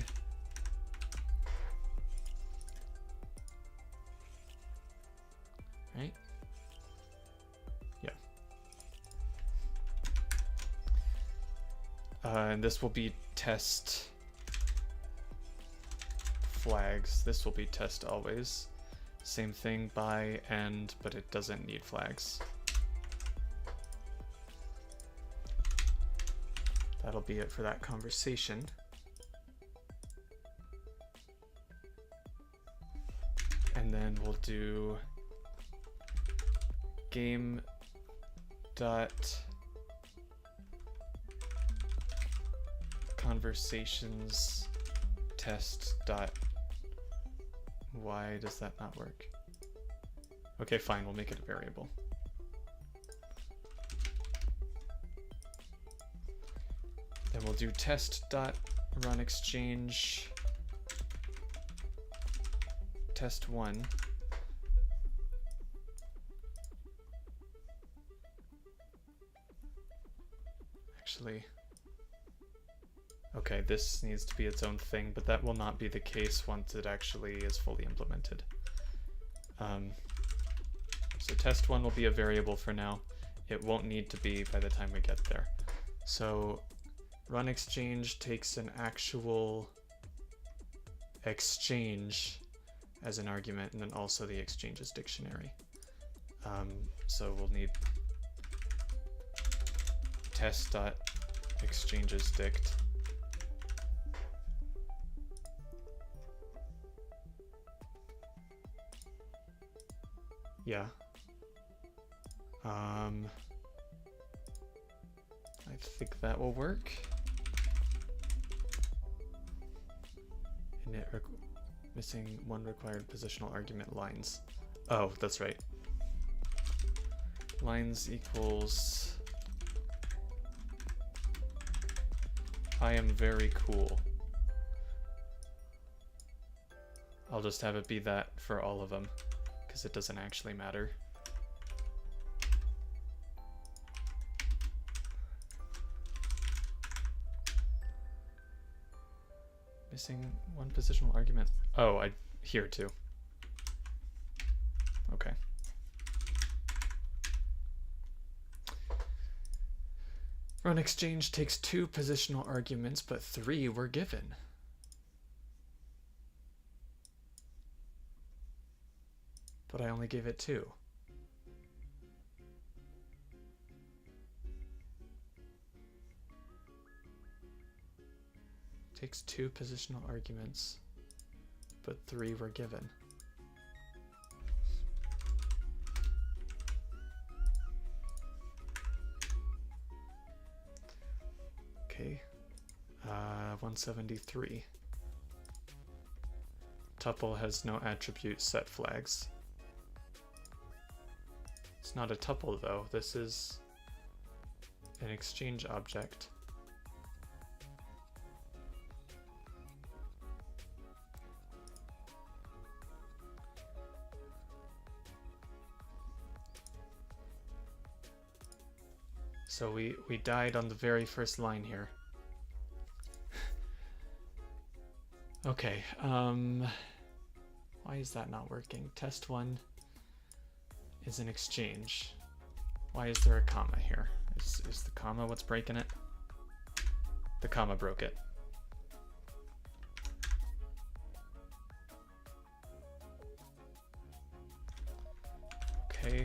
And this will be test flags. This will be test always. Same thing by end, but it doesn't need flags. That'll be it for that conversation. And then we'll do game dot conversations test dot. Why does that not work? Okay, fine, we'll make it a variable. Then we'll do test dot run exchange test1. Actually, okay, this needs to be its own thing, but that will not be the case once it actually is fully implemented. So test1 will be a variable for now. It won't need to be by the time we get there. So run exchange takes an actual exchange as an argument, and then also the exchanges dictionary. So we'll need test.exchanges dict. Yeah. I think that will work. Init missing one required positional argument lines. Oh, that's right. Lines equals I am very cool. I'll just have it be that for all of them, because it doesn't actually matter. Missing one positional argument. Oh, here too. Okay. Run exchange takes 2 positional arguments, but 3 were given. But I only gave it 2. Takes 2 positional arguments, but 3 were given. Okay, 173. Tuple has no attribute set flags. It's not a tuple though, this is an exchange object. So we died on the very first line here. Okay, why is that not working? Test1 is an exchange. Why is there a comma here? Is the comma what's breaking it? The comma broke it. Okay.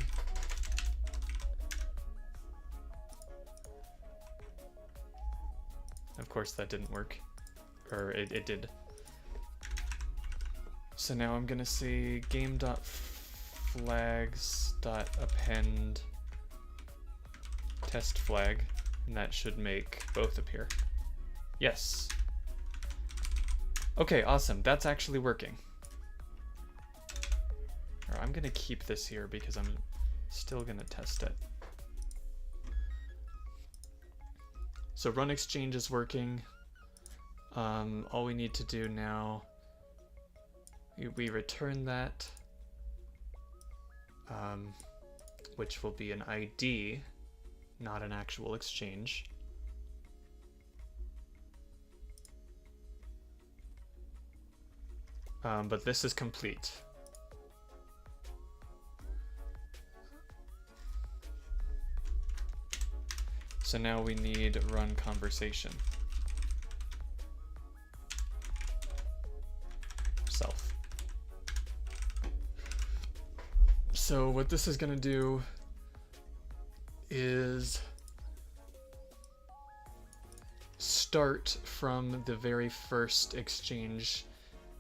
Of course that didn't work. Or it did. So now I'm gonna say game.flags.append test flag, and that should make both appear. Yes. Okay, awesome. That's actually working. Or I'm gonna keep this here because I'm still gonna test it. So run exchange is working. All we need to do now, we return that, which will be an ID, not an actual exchange. But this is complete. So now we need run conversation. Self. So what this is gonna do is start from the very first exchange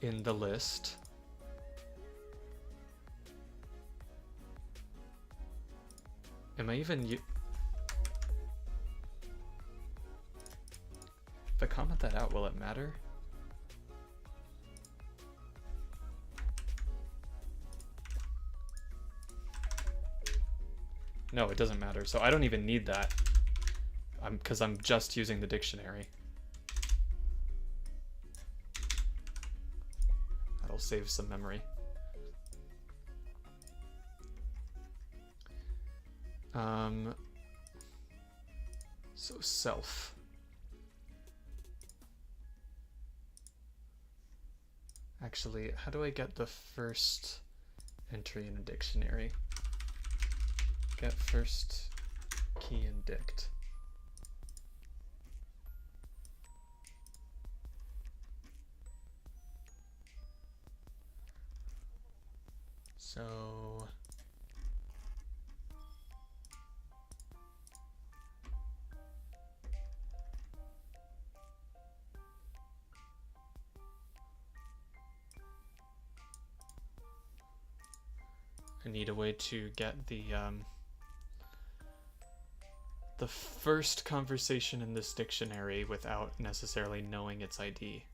in the list. Am I even if I comment that out, will it matter? No, it doesn't matter. So I don't even need that. Because I'm just using the dictionary. That'll save some memory. So self. Actually, how do I get the first entry in a dictionary? Get first key in dict. So I need a way to get the first conversation in this dictionary without necessarily knowing its ID.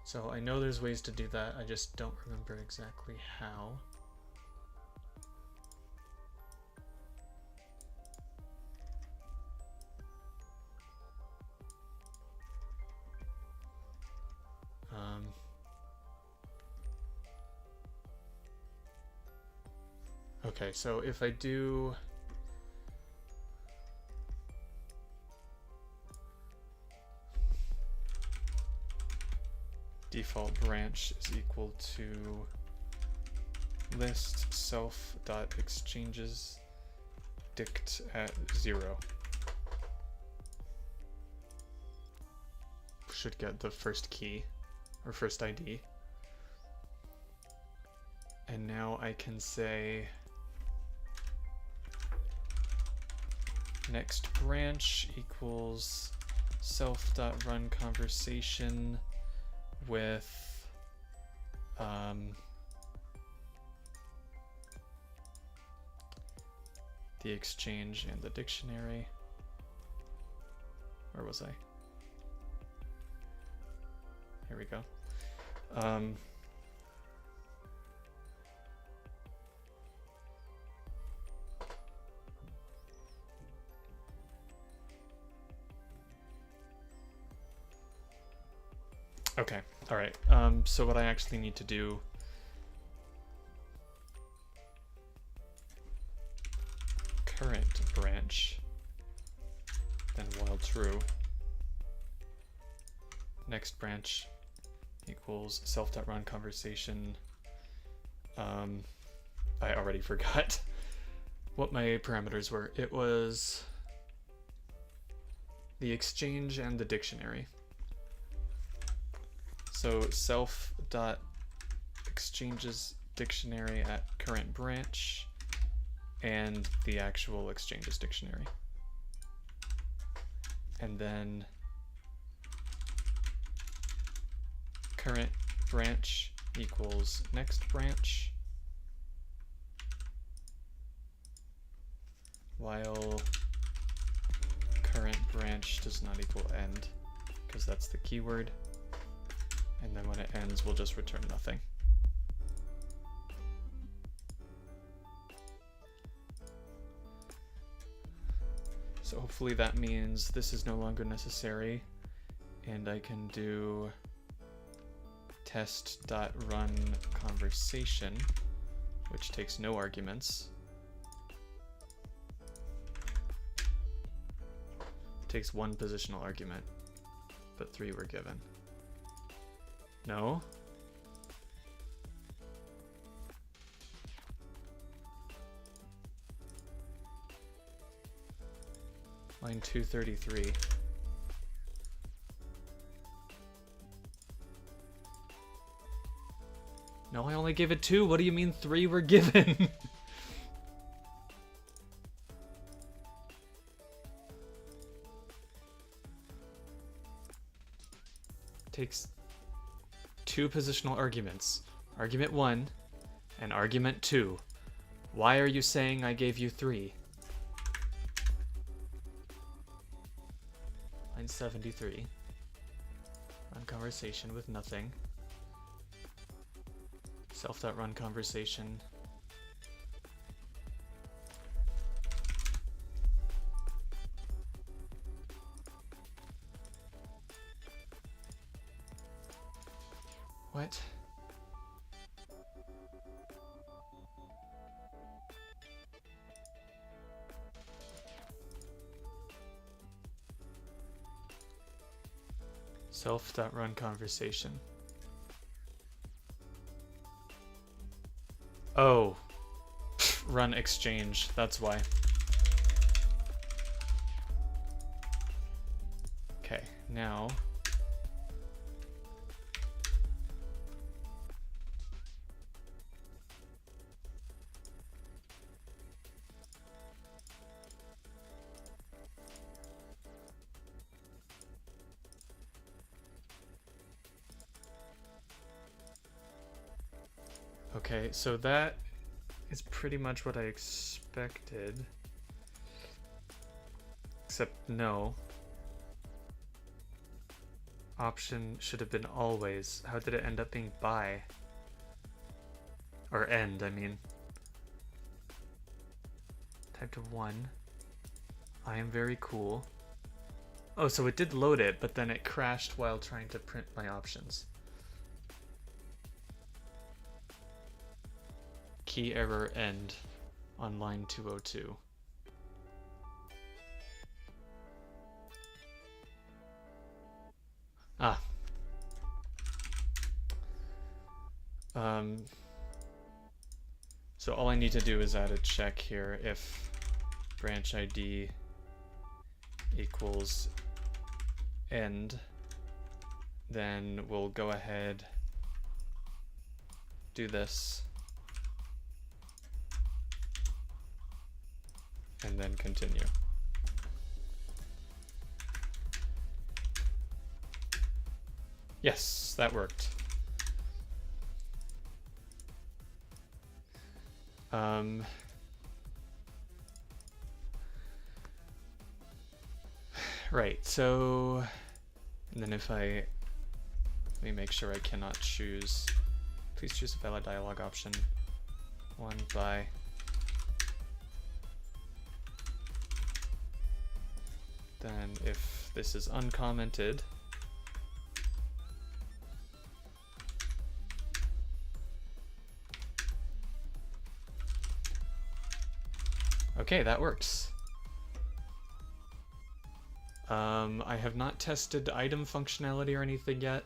So I know there's ways to do that, I just don't remember exactly how. Okay, so if I do default branch is equal to list self dot exchanges dict at 0. Should get the first key or first ID. And now I can say next branch equals self dot run conversation with the exchange and the dictionary. Where was I? Here we go. Okay, all right. So what I actually need to do current branch, then while true, next branch equals self.run conversation. I already forgot what my parameters were. It was the exchange and the dictionary. So self.exchanges dictionary at current branch and the actual exchanges dictionary. And then current branch equals next branch, while current branch does not equal end, because that's the keyword. And then when it ends, we'll just return nothing. So hopefully that means this is no longer necessary, and I can do test.run conversation, which takes no arguments. It takes one positional argument, but 3 were given. No? Line 233. No, I only gave it 2. What do you mean 3 were given? Takes 2 positional arguments. Argument 1 and argument 2. Why are you saying I gave you 3? Line 73. Run conversation with nothing. Self.run conversation. What? Self.run conversation. Oh. Run exchange, that's why. Okay, now okay, so that is pretty much what I expected. Except no. Option should have been always. How did it end up being by? Or end, I mean. Type to 1. I am very cool. Oh, so it did load it, but then it crashed while trying to print my options. Key error end on line 202. Ah. So all I need to do is add a check here if branch ID equals end, then we'll go ahead, do this, and then continue. Yes, that worked. Right, so, and then if let me make sure I cannot choose, please choose a valid dialog option. 1 by. Then if this is uncommented, okay, that works. I have not tested item functionality or anything yet.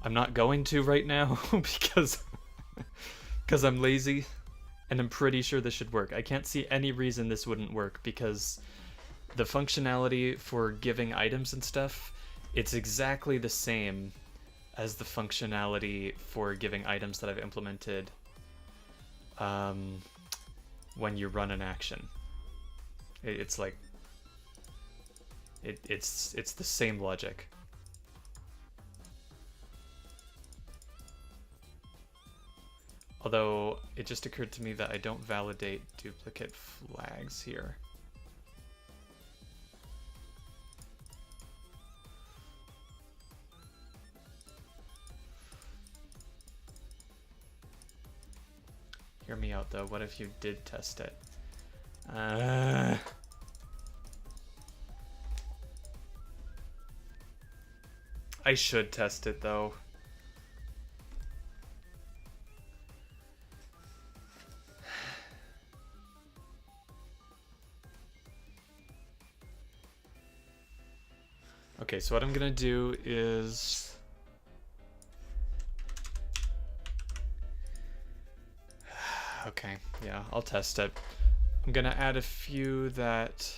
I'm not going to right now because I'm lazy, and I'm pretty sure this should work. I can't see any reason this wouldn't work because the functionality for giving items and stuff, it's exactly the same as the functionality for giving items that I've implemented when you run an action. It's like it's the same logic. Although it just occurred to me that I don't validate duplicate flags here. Hear me out though, what if you did test it? I should test it though. Okay, so what I'm gonna do is okay, yeah, I'll test it. I'm gonna add a few that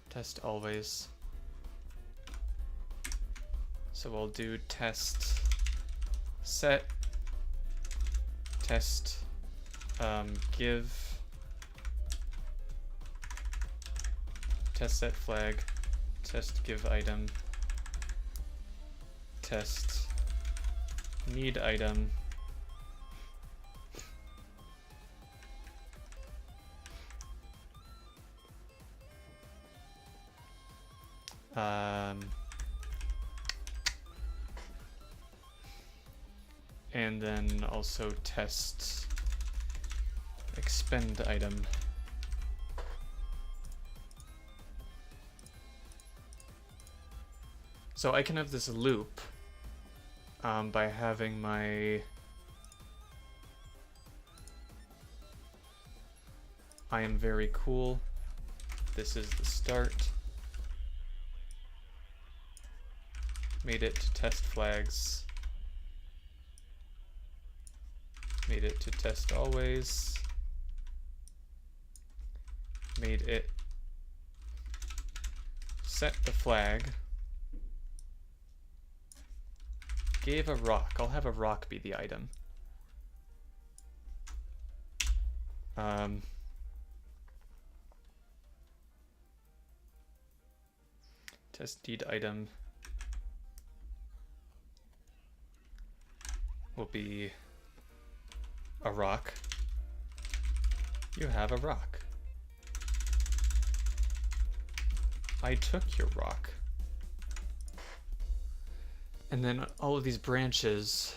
test always. So we'll do test set, test give, test set flag, test give item, test need item, and then also test expend item. So I can have this loop by having my I am very cool. This is the start. Made it to test flags. Made it to test always. Made it set the flag. Gave a rock. I'll have a rock be the item. Test need item will be a rock. You have a rock. I took your rock. And then all of these branches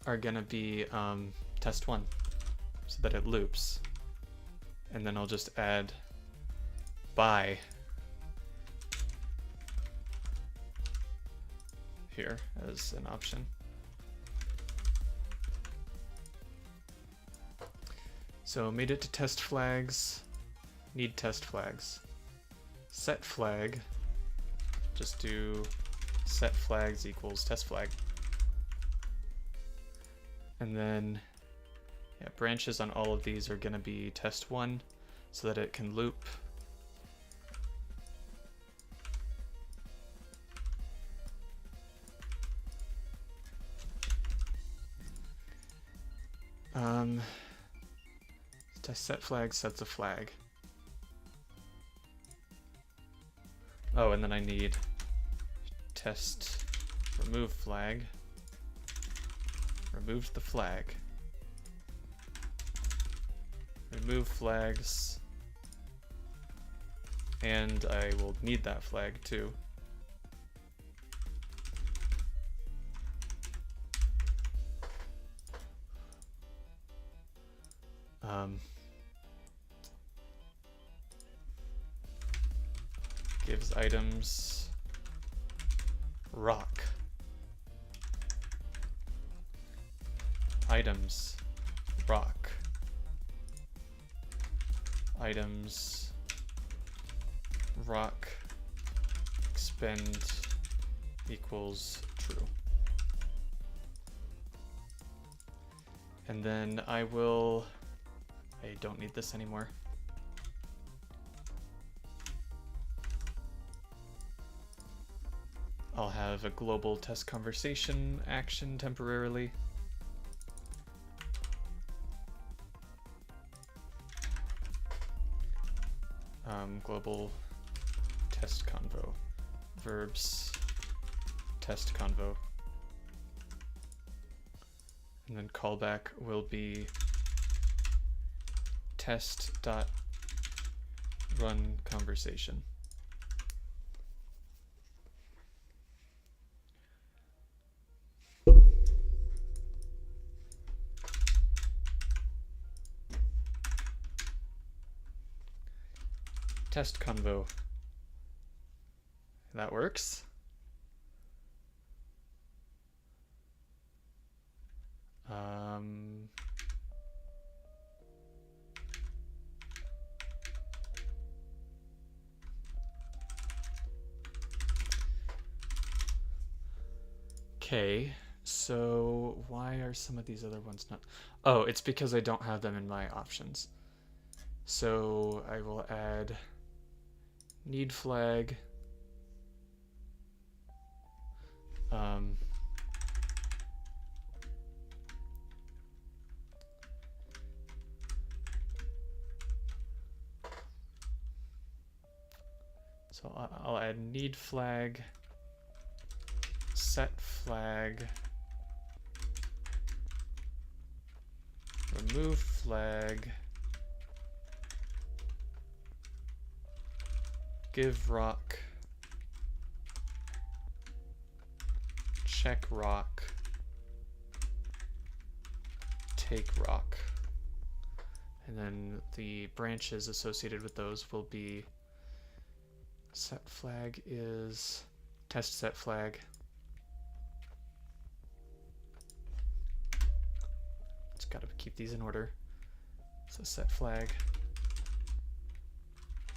are gonna be test one, so that it loops. And then I'll just add by here as an option. So made it to test flags, need test flags. Set flag, just do set flags equals test flag. And then yeah, branches on all of these are gonna be test one so that it can loop. Test set flag sets a flag. Oh, and then I need test remove flag. Removed the flag. Remove flags. And I will need that flag too. Gives items rock. Items rock. Items rock expend equals true. And then I don't need this anymore. I'll have a global test conversation action temporarily. Global test convo. Verbs test convo. And then callback will be test.run conversation. Test convo. That works. Okay, so why are some of these other ones not? Oh, it's because I don't have them in my options. So I will add need flag. So I'll add need flag, set flag, remove flag, give rock, check rock, take rock. And then the branches associated with those will be set flag is test set flag. Just gotta keep these in order. So set flag,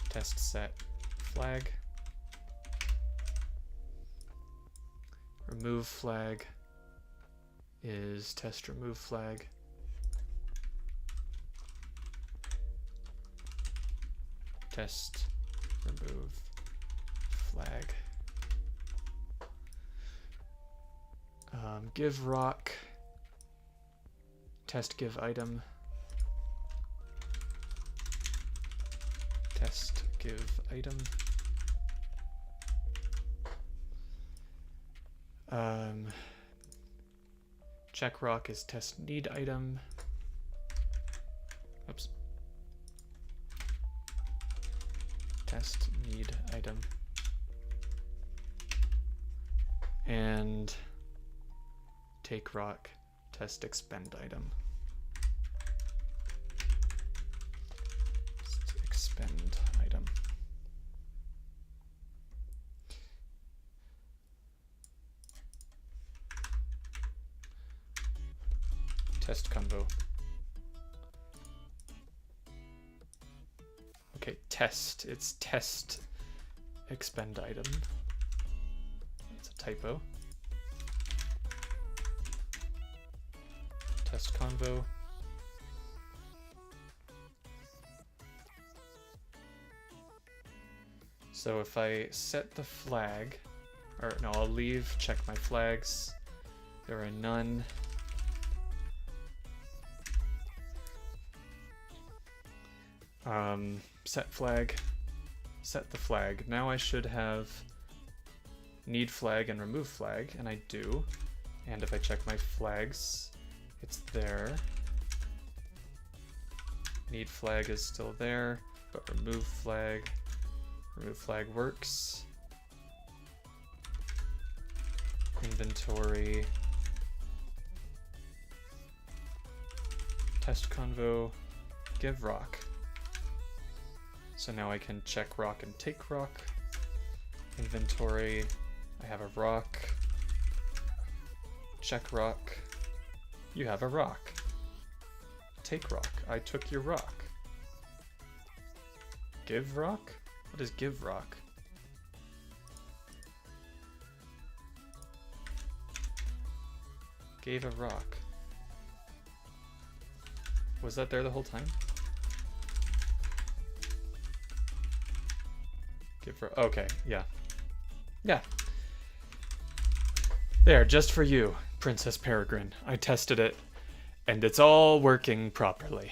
test set flag, remove flag is test remove flag, test remove flag. Give rock, test give item, test give item. Check rock is test need item. Oops. Test need item. And take rock, test expend item. Expend item. Test convo. Okay, test. It's test expend item. That's a typo. Test convo. So if I set the flag, or no, I'll leave, check my flags. There are none. Set flag, set the flag. Now I should have need flag and remove flag, and I do. And if I check my flags, it's there. Need flag is still there, but remove flag works. Inventory, test convo, give rock. So now I can check rock and take rock. Inventory, I have a rock. Check rock, you have a rock. Take rock, I took your rock. Give rock? What is give rock? Gave a rock. Was that there the whole time? Okay, yeah. Yeah. There, just for you, Princess Peregrine. I tested it, and it's all working properly.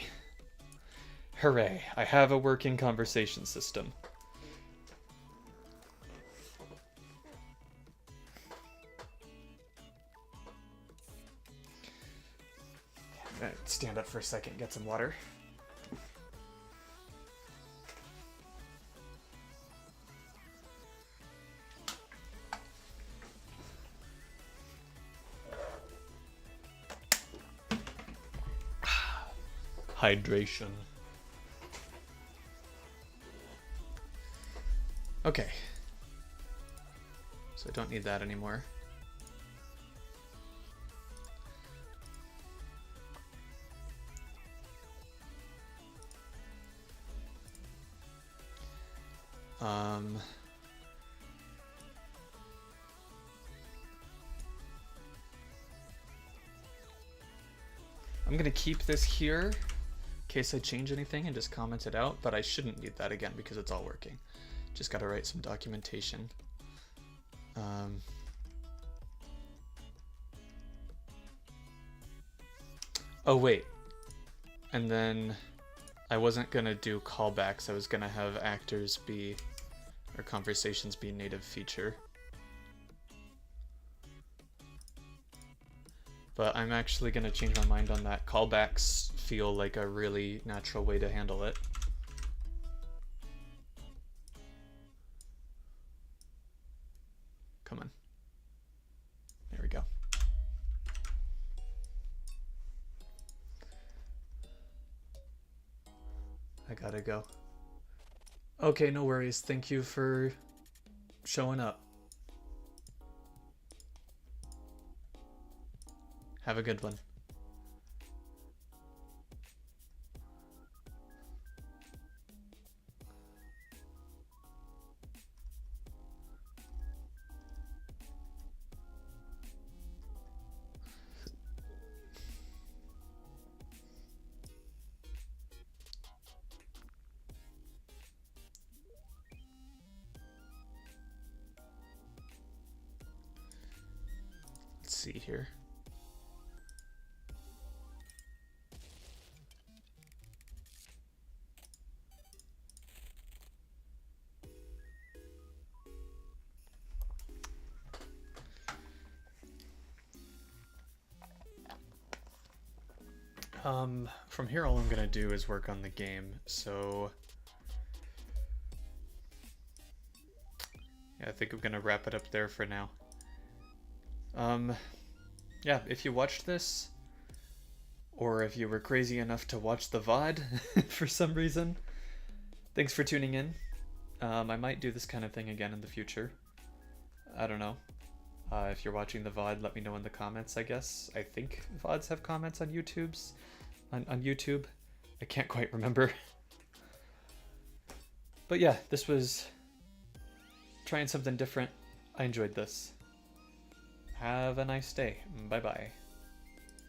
Hooray, I have a working conversation system. Stand up for a second, get some water. Hydration. Okay. So I don't need that anymore. I'm gonna keep this here in case I change anything and just comment it out, but I shouldn't need that again because it's all working. Just gotta write some documentation. Oh wait, and then I wasn't gonna do callbacks, I was gonna have actors be, or conversations be native feature. But I'm actually gonna change my mind on that. Callbacks feel like a really natural way to handle it. Come on. There we go. I gotta go. Okay, no worries. Thank you for showing up. Have a good one. Let's see here. From here all I'm gonna do is work on the game, so yeah, I think I'm gonna wrap it up there for now. Yeah, if you watched this, or if you were crazy enough to watch the VOD for some reason, thanks for tuning in. I might do this kind of thing again in the future. I don't know. If you're watching the VOD, let me know in the comments, I guess. I think VODs have comments on YouTube's. On YouTube. I can't quite remember. But yeah, this was trying something different. I enjoyed this. Have a nice day. Bye-bye.